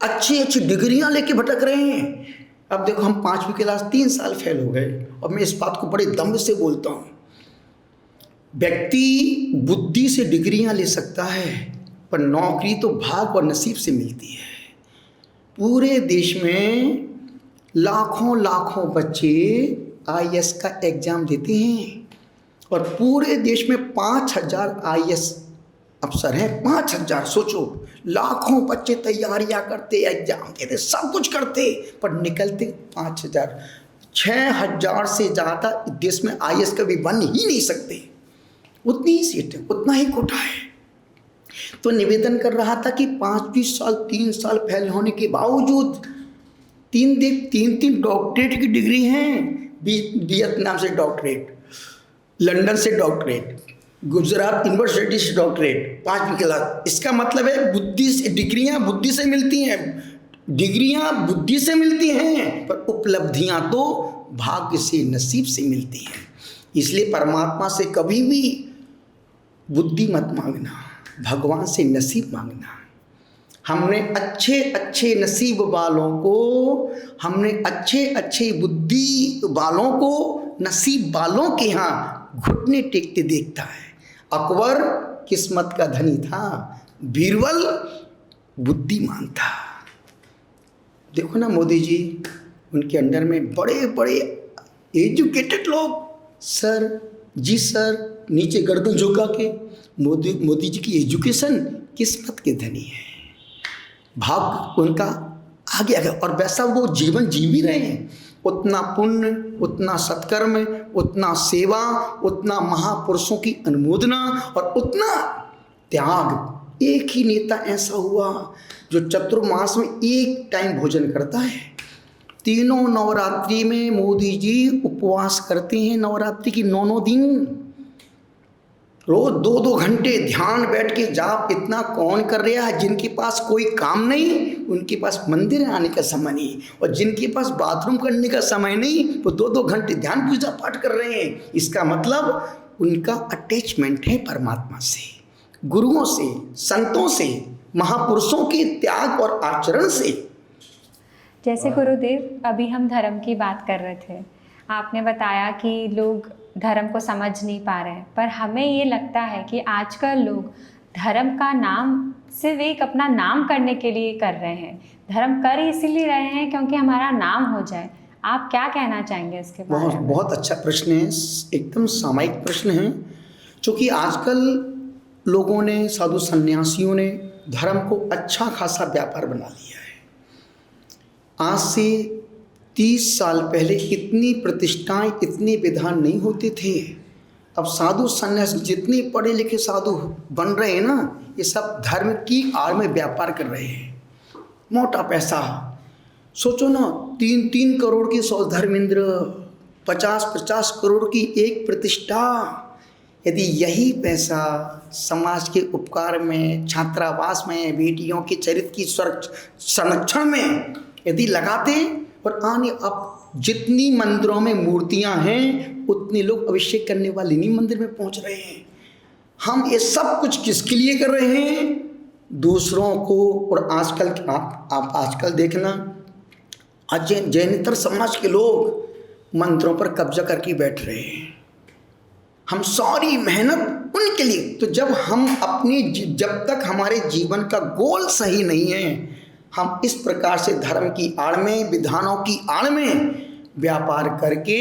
अच्छी डिग्रियां लेके भटक रहे हैं। अब देखो, हम 5वीं क्लास 3 साल फेल हो गए, और मैं इस बात को बड़े दम से बोलता हूँ। व्यक्ति बुद्धि से डिग्रियां ले सकता है, पर नौकरी तो भाग और नसीब से मिलती है। पूरे देश में लाखों बच्चे IAS का एग्ज़ाम देते हैं, और पूरे देश में 5000 IAS अफसर हैं। 5000, सोचो, लाखों बच्चे तैयारियां करते, एग्जाम देते, सब कुछ करते, पर निकलते 5000। 6000 से ज़्यादा देश में IAS कभी बन ही नहीं सकते। उतनी ही सीट है, उतना ही कोटा है। तो निवेदन कर रहा था कि 3 साल फेल होने के बावजूद 3 डॉक्टरेट की डिग्री हैं। वियतनाम से डॉक्टरेट, लंदन से डॉक्टरेट, गुजरात यूनिवर्सिटी से डॉक्टरेट, 5वीं क्लास। इसका मतलब है बुद्धि से डिग्रियां बुद्धि से मिलती हैं, डिग्रियां बुद्धि से मिलती हैं, पर उपलब्धियां तो भाग्य से, नसीब से मिलती हैं। इसलिए परमात्मा से कभी भी बुद्धि मत मांगना, भगवान से नसीब मांगना। हमने अच्छे नसीब वालों को, हमने अच्छे बुद्धि वालों को नसीब वालों के यहाँ घुटने टेकते देखता है। अकबर किस्मत का धनी था, बीरबल बुद्धिमान था। देखो ना मोदी जी, उनके अंडर में बड़े बड़े एजुकेटेड लोग, सर जी सर, नीचे गर्दन झुका के। मोदी जी की एजुकेशन किस्मत के धनी है, भाग उनका आगे आ गया। और वैसा वो जीवन जी भी रहे हैं, उतना पुण्य, उतना सत्कर्म, उतना सेवा, उतना महापुरुषों की अनुमोदना और उतना त्याग। एक ही नेता ऐसा हुआ जो चतुर्मास में एक टाइम भोजन करता है। तीनों नवरात्रि में मोदी जी उपवास करते हैं, नवरात्रि की 9 दिन, रोज 2-2 घंटे ध्यान बैठ के जाप। इतना कौन कर रहा है? जिनके पास कोई काम नहीं, उनके पास मंदिर आने का समय नहीं, और जिनके पास बाथरूम करने का समय नहीं, वो 2-2 घंटे ध्यान पूजा पाठ कर रहे हैं। इसका मतलब उनका अटैचमेंट है परमात्मा से, गुरुओं से, संतों से, महापुरुषों के त्याग और आचरण से। जैसे गुरुदेव, अभी हम धर्म की बात कर रहे थे, आपने बताया कि लोग धर्म को समझ नहीं पा रहे हैं, पर हमें ये लगता है कि आजकल लोग धर्म का नाम सिर्फ एक अपना नाम करने के लिए कर रहे हैं। धर्म कर इसीलिए रहे हैं क्योंकि हमारा नाम हो जाए। आप क्या कहना चाहेंगे इसके बारे में? बहुत अच्छा प्रश्न है, एकदम सामायिक प्रश्न है। क्योंकि आजकल लोगों ने, साधु संन्यासियों ने धर्म को अच्छा खासा व्यापार बना लिया है। आज से 30 साल पहले इतनी प्रतिष्ठाएं, इतने विधान नहीं होते थे। अब साधु संन्यासी जितने पढ़े लिखे साधु बन रहे हैं ना, ये सब धर्म की आड़ में व्यापार कर रहे हैं, मोटा पैसा। सोचो ना, 3-3 करोड़ की 100 धर्मेंद्र, 50-50 करोड़ की एक प्रतिष्ठा। यदि यही पैसा समाज के उपकार में, छात्रावास में, बेटियों के चरित्र की संरक्षण में यदि लगाते, और आने अब जितनी मंदिरों में मूर्तियां हैं, उतने लोग अभिषेक करने वाले नहीं मंदिर में पहुंच रहे हैं। हम ये सब कुछ किसके लिए कर रहे हैं? दूसरों को। और आजकल आप आजकल देखना, जैनेतर समाज के लोग मंदिरों पर कब्जा करके बैठ रहे हैं। हम सारी मेहनत उनके लिए। तो जब तक हमारे जीवन का गोल सही नहीं है, हम इस प्रकार से धर्म की आड़ में, विधानों की आड़ में व्यापार करके,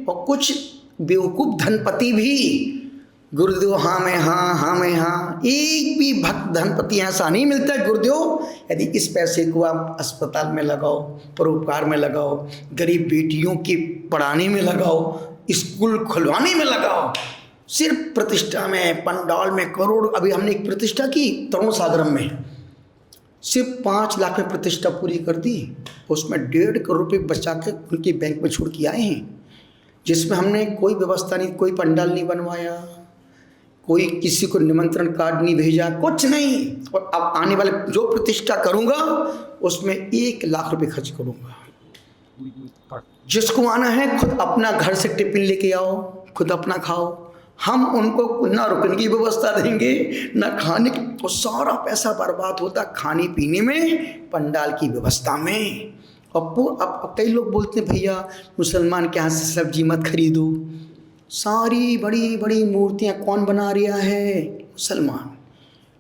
और कुछ बेवकूफ़ धनपति भी, गुरुदेव हाँ में हाँ, हाँ में हाँ, एक भी भक्त धनपति ऐसा नहीं मिलता है गुरुदेव, यदि इस पैसे को आप अस्पताल में लगाओ, परोपकार में लगाओ, गरीब बेटियों की पढ़ाने में लगाओ, स्कूल खुलवाने में लगाओ, सिर्फ प्रतिष्ठा में, पंडाल में करोड़। अभी हमने एक प्रतिष्ठा की तरुण सागरम में, सिर्फ 5 लाख में प्रतिष्ठा पूरी कर दी। उसमें 1.5 करोड़ रुपये बचा के उनके बैंक में छोड़ के आए हैं, जिसमें हमने कोई व्यवस्था नहीं, कोई पंडाल नहीं बनवाया, कोई किसी को निमंत्रण कार्ड नहीं भेजा, कुछ नहीं। और अब आने वाले जो प्रतिष्ठा करूँगा उसमें 1 लाख रुपये खर्च करूँगा। जिसको आना है खुद अपना घर से टिफिन लेके आओ, खुद अपना खाओ। हम उनको ना रुकने की व्यवस्था देंगे, ना खाने की। तो सारा पैसा बर्बाद होता खाने पीने में, पंडाल की व्यवस्था में। अब कई लोग बोलते हैं भैया मुसलमान के यहाँ से सब्जी मत खरीदो। सारी बड़ी बड़ी मूर्तियाँ कौन बना रहा है? मुसलमान।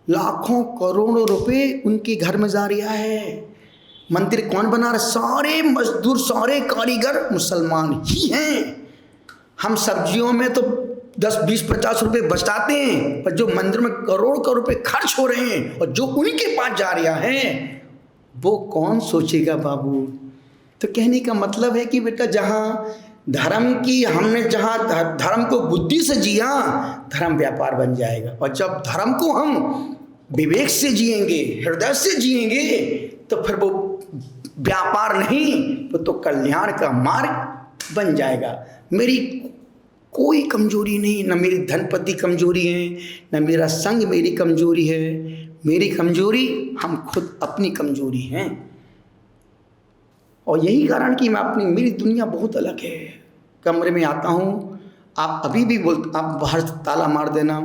लाखों करोड़ों रुपए उनके घर में जा रहा है। मंदिर कौन बना रहा है? सारे मजदूर, सारे कारीगर मुसलमान ही हैं। हम सब्जियों में तो 10, 20, 50 रुपये बचाते हैं, पर जो मंदिर में करोड़ करोड़ रुपये खर्च हो रहे हैं और जो उनके पास जा रहा है, वो कौन सोचेगा बाबू? तो कहने का मतलब है कि बेटा, जहाँ हमने जहाँ धर्म को बुद्धि से जिया, धर्म व्यापार बन जाएगा। और जब धर्म को हम विवेक से जिएंगे, हृदय से जिएंगे, तो फिर वो व्यापार नहीं, वो तो कल्याण का मार्ग बन जाएगा। मेरी कोई कमजोरी नहीं, न मेरी धनपति कमजोरी है, न मेरा संग मेरी कमजोरी है। मेरी कमजोरी हम खुद अपनी कमजोरी हैं। और यही कारण कि मेरी दुनिया बहुत अलग है। कमरे में आता हूँ, आप अभी भी आप बाहर ताला मार देना,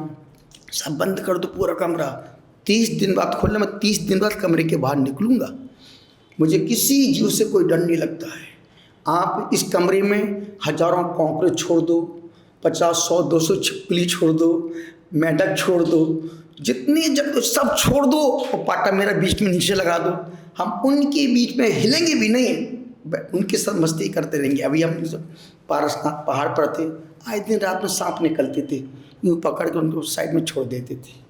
सब बंद कर दो पूरा कमरा, 30 दिन बाद खोलना, मैं 30 दिन बाद कमरे के बाहर निकलूँगा। मुझे किसी जीव से कोई डर नहीं लगता है। आप इस कमरे में हजारों कॉकरोच छोड़ दो, 50, 100, 200 छिपकली छोड़ दो, मेंढक छोड़ दो, जितने जब तो सब छोड़ दो और पाटा मेरा बीच में नीचे लगा दो, हम उनके बीच में हिलेंगे भी नहीं, उनके साथ मस्ती करते रहेंगे। अभी हम पारसनाथ पहाड़ पर थे, आए दिन रात में सांप निकलते थे, यूँ पकड़ के उनको साइड में छोड़ देते थे।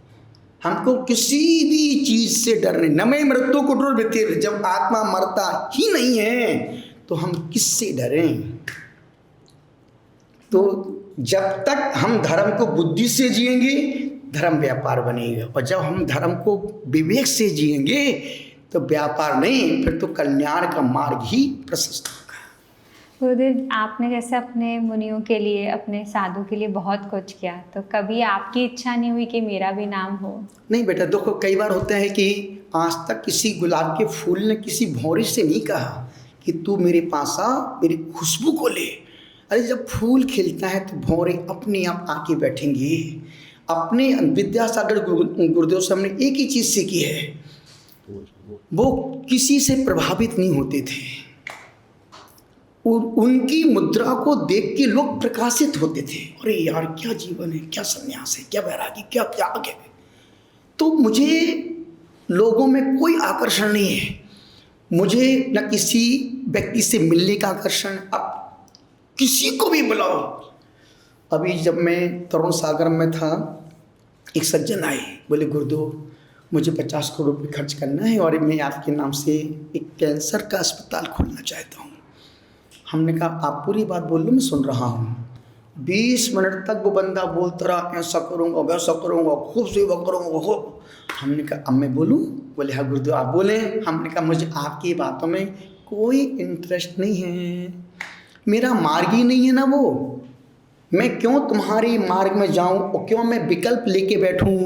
हमको किसी भी चीज़ से डर नहीं, न मैं मृत्यु को डर बेते, जब आत्मा मरता ही नहीं है तो हम किससे डरें। तो जब तक हम धर्म को बुद्धि से जिएंगे धर्म व्यापार बनेगा, और जब हम धर्म को विवेक से जिएंगे तो व्यापार नहीं, फिर तो कल्याण का मार्ग ही प्रशस्त होगा। गुरुदेव, आपने जैसे अपने मुनियों के लिए, अपने साधु के लिए बहुत कुछ किया, तो कभी आपकी इच्छा नहीं हुई कि मेरा भी नाम हो? नहीं बेटा, देखो कई बार होता है कि आज तक किसी गुलाब के फूल ने किसी भौरे से नहीं कहा कि तू मेरे पास आ, मेरी खुशबू को ले। अरे जब फूल खिलता है तो भौरे अपने आप आके बैठेंगे। अपने विद्यासागर गुरुदेव से हमने एक ही चीज़ सीखी है, वो किसी से प्रभावित नहीं होते थे, उनकी मुद्रा को देख के लोग प्रकाशित होते थे। अरे यार क्या जीवन है, क्या संन्यास है, क्या वैरागी, क्या त्याग है। तो मुझे लोगों में कोई आकर्षण नहीं है, मुझे न किसी व्यक्ति से मिलने का आकर्षण, अब किसी को भी बुलाओ। अभी जब मैं तरुण सागर में था, एक सज्जन आए, बोले गुरुदेव मुझे 50 करोड़ रुपये खर्च करना है और मैं आपके नाम से एक कैंसर का अस्पताल खोलना चाहता हूँ। हमने कहा आप पूरी बात बोल लो, मैं सुन रहा हूँ। 20 मिनट तक वो बंदा बोलता रहा, ऐसा करूँगा वैसा करूँगा, खूब सेवा करूँगा खूब। हमने कहा अब मैं बोलूँ? बोले हाँ गुरुदेव आप बोले। हमने कहा मुझे आपकी बातों में कोई इंटरेस्ट नहीं है, मेरा मार्ग ही नहीं है ना वो, मैं क्यों तुम्हारी मार्ग में जाऊँ और क्यों मैं विकल्प लेके बैठूँ।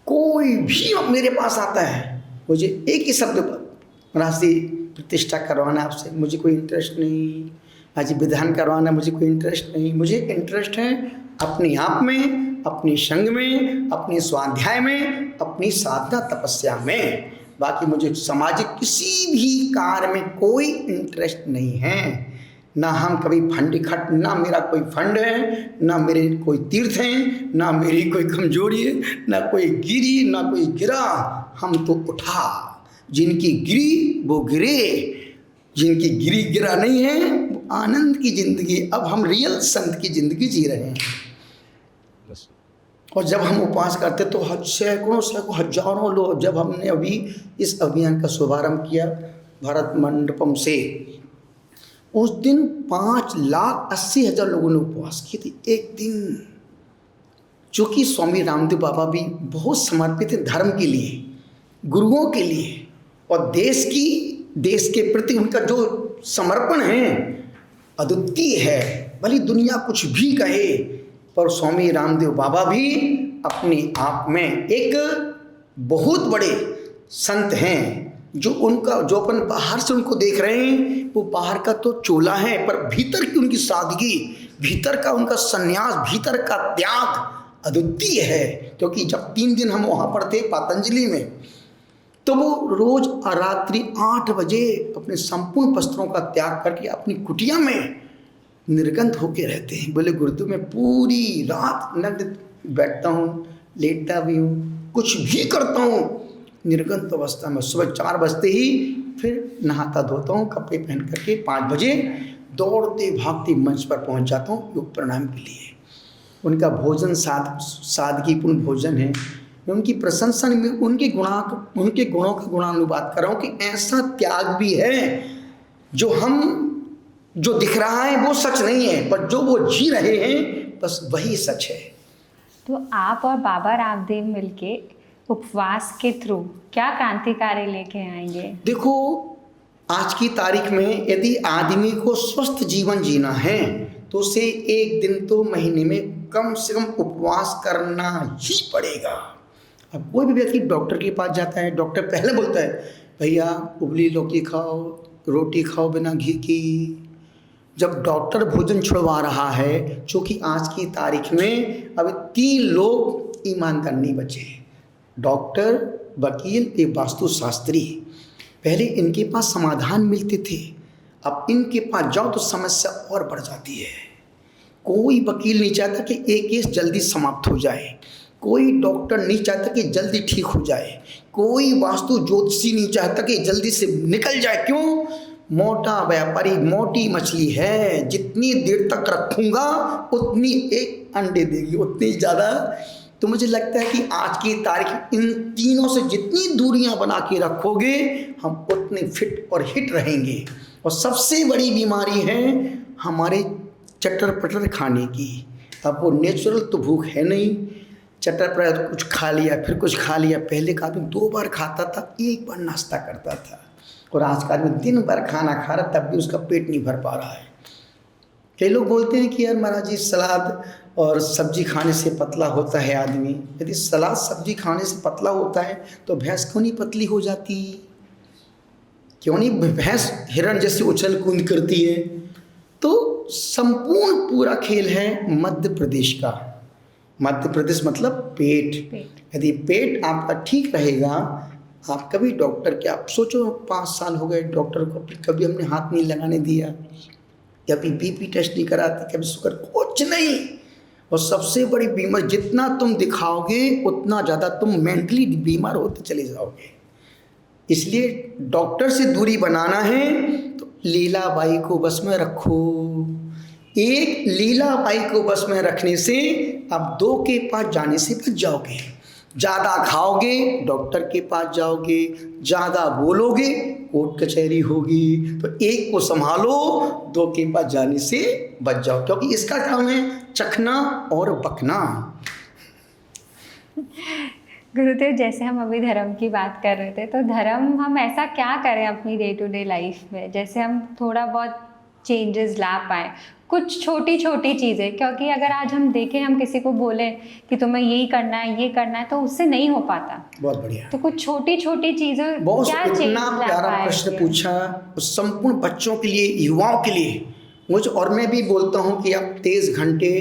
कोई भी मेरे पास आता है, मुझे एक ही शब्द पर राशि प्रतिष्ठा करवाना आपसे, मुझे कोई इंटरेस्ट नहीं। आज विधान करवाना मुझे कोई इंटरेस्ट नहीं। मुझे इंटरेस्ट है अपने आप में, अपने संग में, अपने स्वाध्याय में, अपनी साधना तपस्या में। बाकी मुझे सामाजिक किसी भी कार्य में कोई इंटरेस्ट नहीं है। ना हम कभी फंड इकट्ठ, ना मेरा कोई फंड है, ना मेरे कोई तीर्थ हैं, ना मेरी कोई कमजोरी है, ना कोई गिरी ना कोई गिरा। हम तो उठा, जिनकी गिरी वो गिरे, जिनकी गिरी गिरा नहीं है वो आनंद की जिंदगी। अब हम रियल संत की जिंदगी जी रहे हैं। और जब हम उपवास करते तो सैकड़ों हजारों लोग, जब हमने अभी इस अभियान का शुभारंभ किया भारत मंडपम से, उस दिन 5,80,000 लोगों ने उपवास किए थे एक दिन। चूँकि स्वामी रामदेव बाबा भी बहुत समर्पित थे धर्म के लिए, गुरुओं के लिए, और देश के प्रति उनका जो समर्पण है अद्वितीय है। भले दुनिया कुछ भी कहे, पर स्वामी रामदेव बाबा भी अपने आप में एक बहुत बड़े संत हैं। जो अपन बाहर से उनको देख रहे हैं, वो बाहर का तो चोला है, पर भीतर की उनकी सादगी, भीतर का उनका संन्यास, भीतर का त्याग अद्वितीय है। क्योंकि जब 3 दिन हम वहाँ पर थे पतंजलि में, तो वो रोज रात्रि 8 बजे अपने संपूर्ण वस्त्रों का त्याग करके अपनी कुटिया में निर्गंध होके रहते हैं। बोले गुरुदेव मैं पूरी रात नग्न बैठता हूँ, लेटता भी हूँ, कुछ भी करता हूँ निर्गंध अवस्था में। सुबह 4 बजते ही फिर नहाता धोता हूँ, कपड़े पहन करके 5 बजे दौड़ते भागते मंच पर पहुँच जाता हूँ योग प्रणाम के लिए। उनका भोजन सादगीपूर्ण भोजन है। मैं उनकी प्रशंसा में उनके गुणों का गुणानुवाद कर रहा हूँ कि ऐसा त्याग भी है जो दिख रहा है वो सच नहीं है, पर जो वो जी रहे हैं बस वही सच है। तो आप और बाबा रामदेव मिलके उपवास के थ्रू क्या क्रांतिकारी लेके आएंगे? देखो आज की तारीख में यदि आदमी को स्वस्थ जीवन जीना है तो उसे एक दिन तो महीने में कम से कम उपवास करना ही पड़ेगा। अब कोई भी व्यक्ति डॉक्टर के पास जाता है, डॉक्टर पहले बोलता है भैया उबली लौकी खाओ, रोटी खाओ बिना घी की। जब डॉक्टर भोजन छुड़वा रहा है, चूँकि आज की तारीख में अब 3 लोग ईमानदार नहीं बचे, डॉक्टर, वकील, एक वास्तुशास्त्री। पहले इनके पास समाधान मिलते थे, अब इनके पास जाओ तो समस्या और बढ़ जाती है। कोई वकील नहीं चाहता कि एक केस जल्दी समाप्त हो जाए, कोई डॉक्टर नहीं चाहता कि जल्दी ठीक हो जाए, कोई वास्तु ज्योतिषी नहीं चाहता कि जल्दी से निकल जाए। क्यों? मोटा व्यापारी मोटी मछली है, जितनी देर तक रखूंगा उतनी एक अंडे देगी, उतनी ज़्यादा। तो मुझे लगता है कि आज की तारीख इन तीनों से जितनी दूरियां बना के रखोगे, हम उतने फिट और हिट रहेंगे। और सबसे बड़ी बीमारी है हमारे चटर पटर खाने की। अब वो नेचुरल तो भूख है नहीं, चटर पटर कुछ खा लिया फिर कुछ खा लिया। पहले का आदमी 2 बार खाता था, 1 बार नाश्ता करता था, और आज का आदमी 3 बार खाना खा रहा, तब भी उसका पेट नहीं भर पा रहा है। कई लोग बोलते हैं कि यार महाराज जी सलाद और सब्जी खाने से पतला होता है आदमी। यदि सलाद सब्जी खाने से पतला होता है तो भैंस क्यों नहीं पतली हो जाती? क्यों नहीं भैंस हिरण जैसी उछल कूद करती है? तो संपूर्ण पूरा खेल है मध्य प्रदेश का। मध्य प्रदेश मतलब पेट। यदि पेट आपका ठीक रहेगा, आप कभी डॉक्टर के, आप सोचो 5 साल हो गए डॉक्टर को कभी हमने हाथ नहीं लगाने दिया, कभी बीपी टेस्ट नहीं कराते, कभी शुगर, कुछ नहीं। और सबसे बड़ी बीमारी, जितना तुम दिखाओगे उतना ज़्यादा तुम मेंटली बीमार होते चले जाओगे। इसलिए डॉक्टर से दूरी बनाना है तो लीलाबाई को बस में रखो। एक लीलाबाई को बस में रखने से आप 2 के पास जाने से बच जाओगे। ज़्यादा खाओगे डॉक्टर के पास जाओगे, ज़्यादा बोलोगे कोर्ट कचहरी होगी। तो एक को संभालो, 2 के पास जाने से बच जाओ, क्योंकि इसका काम है चखना और बकना। गुरुदेव, जैसे हम अभी धर्म की बात कर रहे थे, तो धर्म हम ऐसा क्या करें अपनी डे टू डे लाइफ में जैसे हम थोड़ा बहुत चेंजेस ला पाएँ, कुछ छोटी छोटी चीज़ें। क्योंकि अगर आज हम देखें, हम किसी को बोलें कि तुम्हें यही करना है, ये करना है, तो उससे नहीं हो पाता। बहुत बढ़िया। तो कुछ छोटी छोटी चीज़ें बहुत क्या चेंज इतना ला प्यारा पाए प्रश्न इसके? पूछा, संपूर्ण बच्चों के लिए, युवाओं के लिए। मुझे, और मैं भी बोलता हूँ कि आप 23 घंटे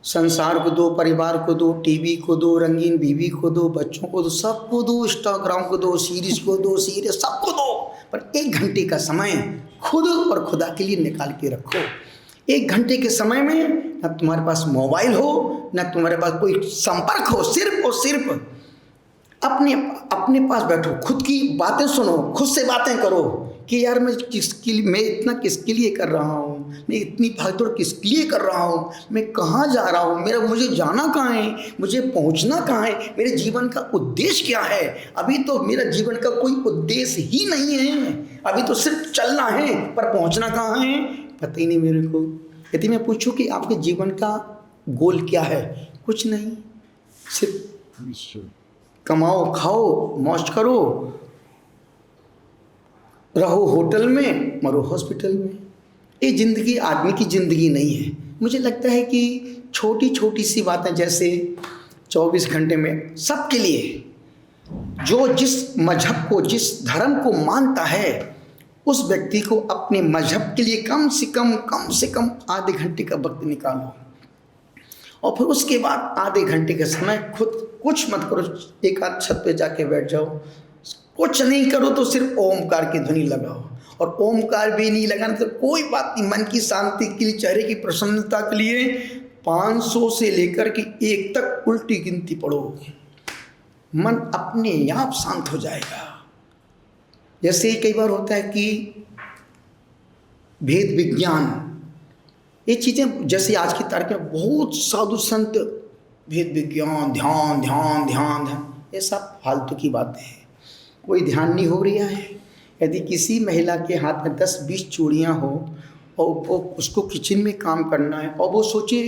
संसार को दो, परिवार को दो, टीवी को दो, रंगीन बीवी को दो, बच्चों को दो, सबको दो, इंस्टाग्राम को दो, सीरीज को दो, सीरियल सबको दो, पर 1 घंटे का समय खुद और खुदा के लिए निकाल के रखो। 1 घंटे के समय में ना तुम्हारे पास मोबाइल हो, ना तुम्हारे पास कोई संपर्क हो, सिर्फ और सिर्फ अपने पास बैठो, खुद की बातें सुनो, खुद से बातें करो कि यार मैं इतना किसके लिए कर रहा हूँ, मैं इतनी भागदौड़ किसके लिए कर रहा हूँ, मैं कहाँ जा रहा हूँ, मुझे जाना कहाँ है, मुझे पहुँचना कहाँ है, मेरे जीवन का उद्देश्य क्या है। अभी तो मेरा जीवन का कोई उद्देश्य ही नहीं है, अभी तो सिर्फ चलना है, पर पहुँचना कहाँ है पता ही नहीं मेरे को। यदि मैं पूछूं कि आपके जीवन का गोल क्या है, कुछ नहीं, सिर्फ कमाओ, खाओ, मौज करो, रहो होटल में, मरो हॉस्पिटल में। ये ज़िंदगी आदमी की ज़िंदगी नहीं है। मुझे लगता है कि छोटी छोटी सी बातें, जैसे 24 घंटे में सबके लिए, जो जिस मजहब को, जिस धर्म को मानता है, उस व्यक्ति को अपने मजहब के लिए कम से कम आधे घंटे का वक्त निकालो, और फिर उसके बाद आधे घंटे का समय खुद कुछ मत करो, एक आध छत पे जाके बैठ जाओ, कुछ नहीं करो तो सिर्फ ओमकार की ध्वनि लगाओ। और ओमकार भी नहीं लगाना तो कोई बात नहीं, मन की शांति के लिए, चेहरे की प्रसन्नता के लिए 500 से लेकर के 1 तक उल्टी गिनती पढ़ो, मन अपने आप शांत हो जाएगा। जैसे कई बार होता है कि भेद विज्ञान, ये चीज़ें जैसे आज की तारीख में बहुत साधु संत भेद विज्ञान, ध्यान ध्यान ध्यान ध्यान, ये सब फालतू की बातें हैं, कोई ध्यान नहीं हो रहा है। यदि किसी महिला के हाथ में 10-20 चूड़ियाँ हो और वो उसको किचन में काम करना है और वो सोचे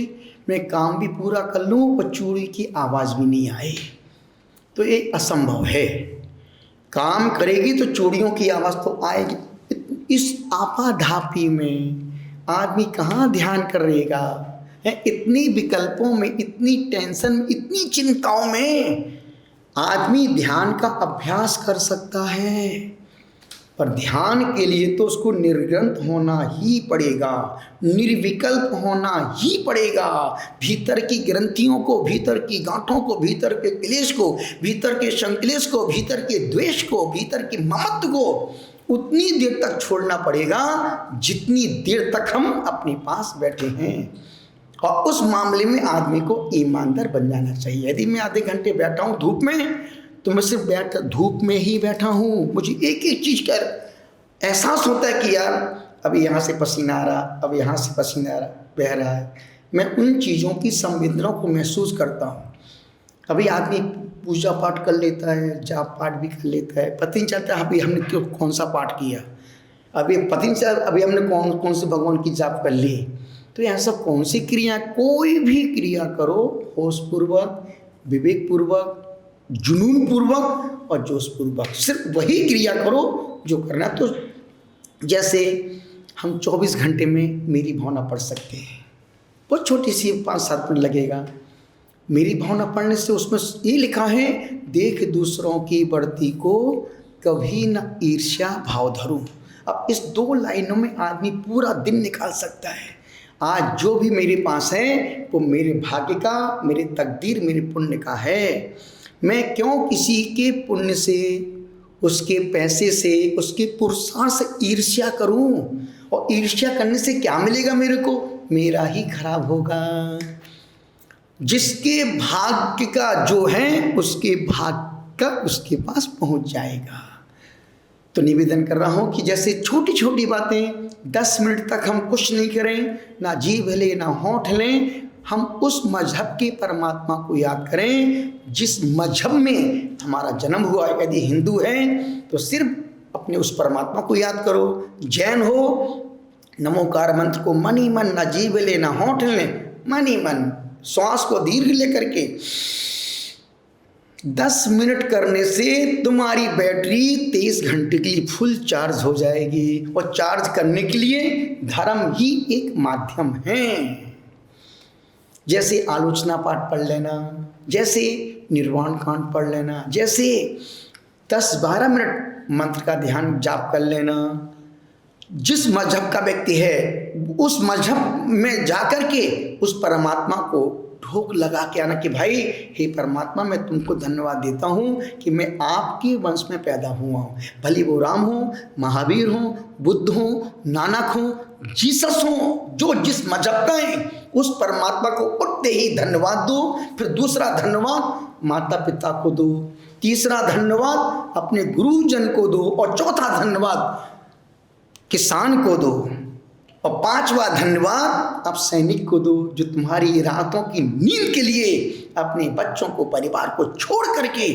मैं काम भी पूरा कर लूँ और चूड़ी की आवाज़ भी नहीं आए, तो ये असंभव है। काम करेगी तो चूड़ियों की आवाज़ तो आएगी। इस आपाधापी में आदमी कहाँ ध्यान करेगा है? इतनी विकल्पों में, इतनी टेंशन में, इतनी चिंताओं में आदमी ध्यान का अभ्यास कर सकता है, पर ध्यान के लिए तो उसको निर्ग्रंथ होना ही पड़ेगा, निर्विकल्प होना ही पड़ेगा। भीतर की ग्रंथियों को, भीतर की गांठों को, भीतर के क्लेश को, भीतर के संक्लेश को, भीतर के द्वेष को, भीतर के ममत्व को उतनी देर तक छोड़ना पड़ेगा जितनी देर तक हम अपने पास बैठे हैं। और उस मामले में आदमी को ईमानदार बन जाना चाहिए। यदि मैं आधे घंटे बैठा हूँ धूप में, तो मैं सिर्फ धूप में ही बैठा हूँ, मुझे एक एक चीज़ का एहसास होता है कि यार अभी यहाँ से पसीना आ रहा, अब यहाँ से पसीना बह रहा है। मैं उन चीज़ों की संवेदनाओं को महसूस करता हूँ। अभी आदमी पूजा पाठ कर लेता है, जाप पाठ भी कर लेता है, पता नहीं चलता अभी हमने कौन सा पाठ किया, अभी पता नहीं चलता अभी हमने कौन से भगवान की जाप कर ली। तो यहाँ सब कौन सी क्रिया, कोई भी क्रिया करो होशपूर्वक, विवेकपूर्वक, जुनूनपूर्वक और जोशपूर्वक, सिर्फ वही क्रिया करो जो करना। तो जैसे हम 24 घंटे में मेरी भावना पढ़ सकते हैं, बहुत छोटी सी 5-7 मिनट लगेगा। मेरी भावना पढ़ने से उसमें ये लिखा है, देख दूसरों की बढ़ती को कभी न ईर्ष्या भाव धरूं। अब इस 2 लाइनों में आदमी पूरा दिन निकाल सकता है। आज जो भी मेरे पास है वो मेरे भाग्य का, मेरे तकदीर, मेरे पुण्य का है। मैं क्यों किसी के पुण्य से, उसके पैसे से, उसके पुरुषार्थ से ईर्ष्या करूं? और ईर्ष्या करने से क्या मिलेगा मेरे को? मेरा ही खराब होगा। जिसके भाग्य का जो है उसके भाग्य का उसके पास पहुंच जाएगा। तो निवेदन कर रहा हूं कि जैसे छोटी छोटी बातें 10 मिनट तक हम कुछ नहीं करें, ना जीभ हिले ना होंठ लें, हम उस मजहब के परमात्मा को याद करें जिस मजहब में हमारा जन्म हुआ। यदि हिंदू है तो सिर्फ अपने उस परमात्मा को याद करो, जैन हो नमोकार मंत्र को मन ही मन, ना जीभ हिले ना होंठ लें, मन ही मन श्वास को दीर्घ लेकर के 10 मिनट करने से तुम्हारी बैटरी 23 घंटे के लिए फुल चार्ज हो जाएगी। और चार्ज करने के लिए धर्म ही एक माध्यम है। जैसे आलोचना पाठ पढ़ लेना, जैसे निर्वाण कांड पढ़ लेना, जैसे 10-12 मिनट मंत्र का ध्यान जाप कर लेना। जिस मजहब का व्यक्ति है उस मजहब में जाकर के उस परमात्मा को ढोक लगा के आना कि भाई हे परमात्मा, मैं तुमको धन्यवाद देता हूँ कि मैं आपके वंश में पैदा हुआ हूँ। भले वो राम हो, महावीर हो, बुद्ध हो, नानक हो, जीसस हो, जो जिस मजहब का है उस परमात्मा को उठते ही धन्यवाद दो। फिर दूसरा धन्यवाद माता पिता को दो, तीसरा धन्यवाद अपने गुरुजन को दो, और चौथा धन्यवाद किसान को दो, और 5वां धन्यवाद आप सैनिक को दो जो तुम्हारी रातों की नींद के लिए अपने बच्चों को, परिवार को छोड़ करके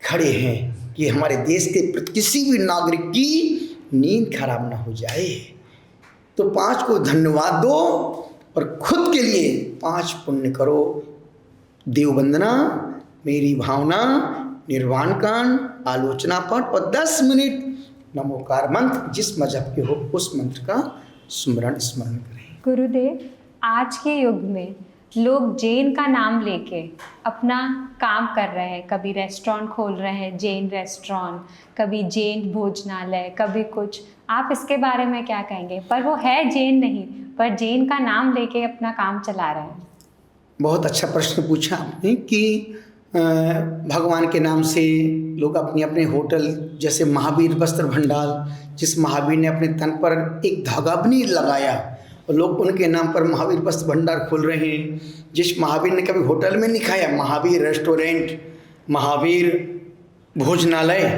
खड़े हैं कि हमारे देश के किसी भी नागरिक की नींद खराब ना हो जाए। तो 5 को धन्यवाद दो और खुद के लिए 5 पुण्य करो। देव वंदना, मेरी भावना, निर्वाण कांड, आलोचना पाठ और 10 मिनट नमोकार मंत्र, जिस मजहब के हो उस मंत्र का स्मरण करें। गुरुदेव, आज के युग में लोग जैन का नाम लेके अपना काम कर रहे हैं। कभी रेस्टोरेंट खोल रहे हैं, जैन रेस्टोरेंट, कभी जैन भोजनालय, कभी कुछ। आप इसके बारे में क्या कहेंगे? पर वो है जैन नहीं, पर जैन का नाम लेके अपना काम चला रहे हैं। बहुत अच्छा प्रश्न पूछा आपने कि भगवान के नाम से लोग अपने अपने होटल, जैसे महावीर वस्त्र भंडार, जिस महावीर ने अपने तन पर एक धागा भी नहीं लगाया और लोग उनके नाम पर महावीर वस्त्र भंडार खोल रहे हैं। जिस महावीर ने कभी होटल में नहीं खाया, महावीर रेस्टोरेंट, महावीर भोजनालय,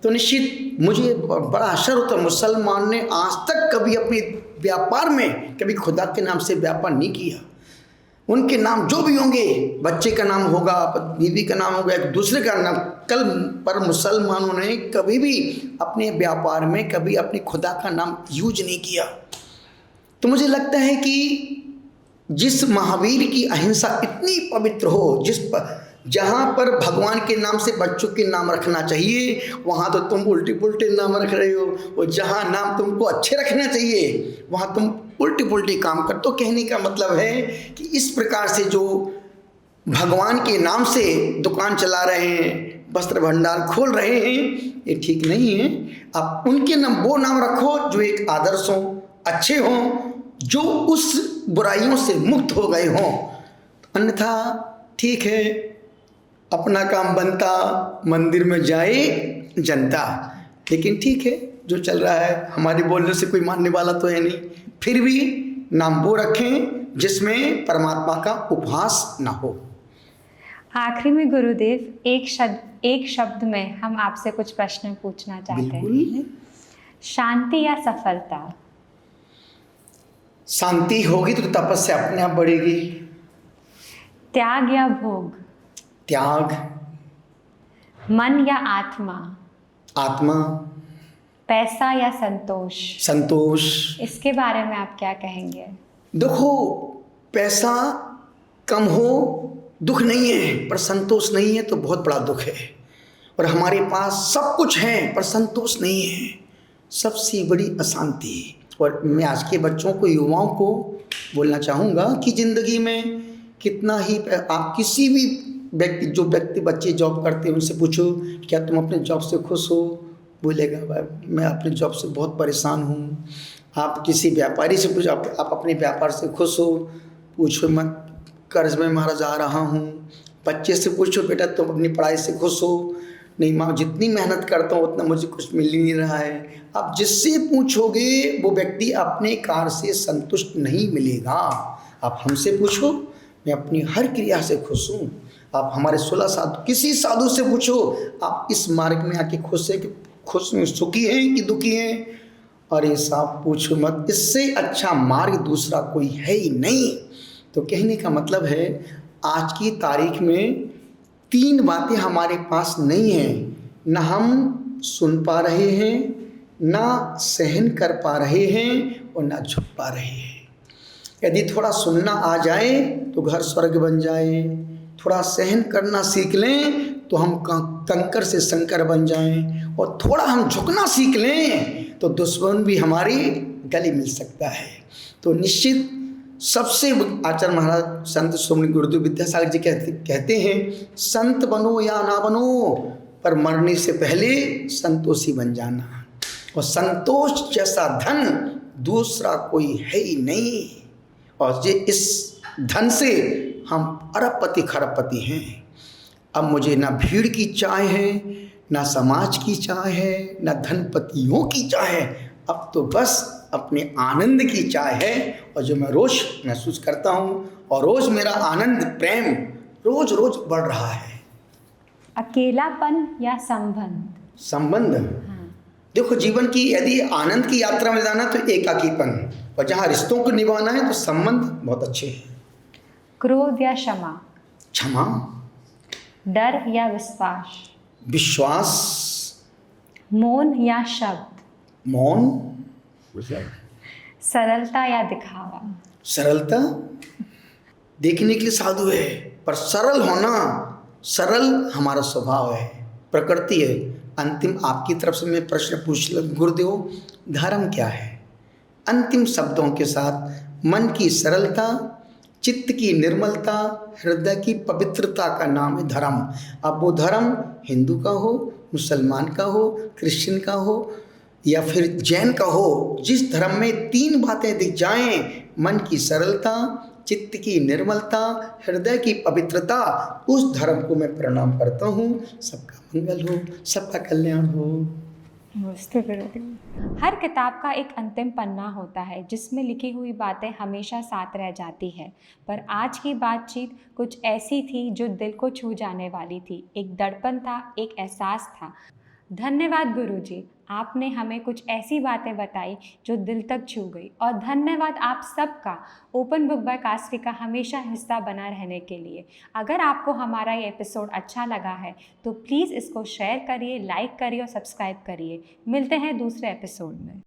तो निश्चित मुझे बड़ा आश्चर्य होता, मुसलमान ने आज तक कभी अपने व्यापार में कभी खुदा के नाम से व्यापार नहीं किया। उनके नाम जो भी होंगे, बच्चे का नाम होगा, बीवी का नाम होगा, एक दूसरे का नाम, कल पर मुसलमानों ने कभी भी अपने व्यापार में कभी अपने खुदा का नाम यूज नहीं किया। तो मुझे लगता है कि जिस महावीर की अहिंसा इतनी पवित्र हो, जहाँ पर भगवान के नाम से बच्चों के नाम रखना चाहिए, वहाँ तो तुम उल्टे पुल्टे नाम रख रहे हो, और जहाँ नाम तुमको अच्छे रखना चाहिए वहाँ तुम उल्टे पुल्टे काम कर। तो कहने का मतलब है कि इस प्रकार से जो भगवान के नाम से दुकान चला रहे हैं, वस्त्र भंडार खोल रहे हैं, ये ठीक नहीं है। आप उनके नाम, वो नाम रखो जो एक आदर्श हो, अच्छे हों, जो उस बुराइयों से मुक्त हो गए हों। अन्यथा ठीक है, अपना काम बनता, मंदिर में जाए जनता, लेकिन ठीक है जो चल रहा है, हमारे बोलने से कोई मानने वाला तो है नहीं। फिर भी नाम वो रखें जिसमें परमात्मा का उपहास ना हो। आखिरी में गुरुदेव एक शब्द में हम आपसे कुछ प्रश्न पूछना चाहते बिल्कुल। हैं। शांति या सफलता? शांति होगी तो तपस्या अपने आप बढ़ेगी। त्याग या भोग? त्याग। मन या आत्मा? आत्मा। पैसा या संतोष? संतोष। इसके बारे में आप क्या कहेंगे? देखो, पैसा कम हो दुख नहीं है, पर संतोष नहीं है तो बहुत बड़ा दुख है। और हमारे पास सब कुछ है पर संतोष नहीं है, सबसे बड़ी अशांति। और मैं आज के बच्चों को, युवाओं को बोलना चाहूँगा कि ज़िंदगी में कितना ही आप किसी भी व्यक्ति बच्चे जॉब करते हैं उनसे पूछो क्या तुम अपने जॉब से खुश हो, बोलेगा भाई मैं अपने जॉब से बहुत परेशान हूँ। आप किसी व्यापारी से पूछो आप अपने व्यापार से खुश हो, पूछो मैं कर्ज में मारा जा रहा हूँ। बच्चे से पूछो बेटा तुम अपनी पढ़ाई से खुश हो, नहीं माँ जितनी मेहनत करता हूँ उतना मुझे कुछ मिल ही नहीं रहा है। आप जिससे पूछोगे वो व्यक्ति अपने कार्य से संतुष्ट नहीं मिलेगा। आप हमसे पूछो, मैं अपनी हर क्रिया से खुश हूँ। आप हमारे 16 साधु, किसी साधु से पूछो आप इस मार्ग में आके खुश सुखी हैं कि दुखी हैं, और ये साफ पूछो मत। इससे अच्छा मार्ग दूसरा कोई है ही नहीं। तो कहने का मतलब है आज की तारीख में 3 बातें हमारे पास नहीं हैं, ना हम सुन पा रहे हैं, ना सहन कर पा रहे हैं, और ना झुक पा रहे हैं। यदि थोड़ा सुनना आ जाए तो घर स्वर्ग बन जाए, थोड़ा सहन करना सीख लें तो हम कंकर से शंकर बन जाएं, और थोड़ा हम झुकना सीख लें तो दुश्मन भी हमारी गले मिल सकता है। तो निश्चित सबसे आचार्य महाराज संत शिरोमणि गुरुदेव विद्यासागर जी कहते हैं संत बनो या ना बनो, पर मरने से पहले संतोषी बन जाना। और संतोष जैसा धन दूसरा कोई है ही नहीं। और ये इस धन से हम अरबपति खरबपति हैं। अब मुझे ना भीड़ की चाह है, ना समाज की चाह है, ना धनपतियों की चाह है। अब तो बस अपने आनंद की चाह है, और जो मैं रोज़ महसूस करता हूँ, और रोज़ मेरा आनंद प्रेम रोज़ रोज़ बढ़ रहा है। अकेलापन या संबंध? संबंध। देखो, जीवन की यदि आनंद की यात्रा में जाना तो एकाकीपन, और जहाँ रिश्तों को निभाना है तो संबंध बहुत अच्छे हैं। क्रोध या क्षमा? क्षमा। डर या विश्वास? विश्वास। मौन या शब्द? मौन। सरलता या दिखावा? सरलता। देखने के लिए साधु है पर सरल होना, सरल हमारा स्वभाव है, प्रकृति है। अंतिम आपकी तरफ से मैं प्रश्न पूछ लूं गुरुदेव, धर्म क्या है? अंतिम शब्दों के साथ मन की सरलता, चित्त की निर्मलता, हृदय की पवित्रता का नाम है धर्म। अब वो धर्म हिंदू का हो, मुसलमान का हो, क्रिश्चियन का हो या फिर जैन का हो, जिस धर्म में 3 बातें दिख जाएं, मन की सरलता, चित्त की निर्मलता, हृदय की पवित्रता, उस धर्म को मैं प्रणाम करता हूँ। सबका मंगल हो, सबका कल्याण हो। हर किताब का एक अंतिम पन्ना होता है जिसमें लिखी हुई बातें हमेशा साथ रह जाती है, पर आज की बातचीत कुछ ऐसी थी जो दिल को छू जाने वाली थी। एक दर्पण था, एक एहसास था। धन्यवाद गुरुजी, आपने हमें कुछ ऐसी बातें बताई जो दिल तक छू गई। और धन्यवाद आप सबका ओपन बुक बाय कास्की का हमेशा हिस्सा बना रहने के लिए। अगर आपको हमारा ये एपिसोड अच्छा लगा है तो प्लीज़ इसको शेयर करिए, लाइक करिए और सब्सक्राइब करिए। मिलते हैं दूसरे एपिसोड में।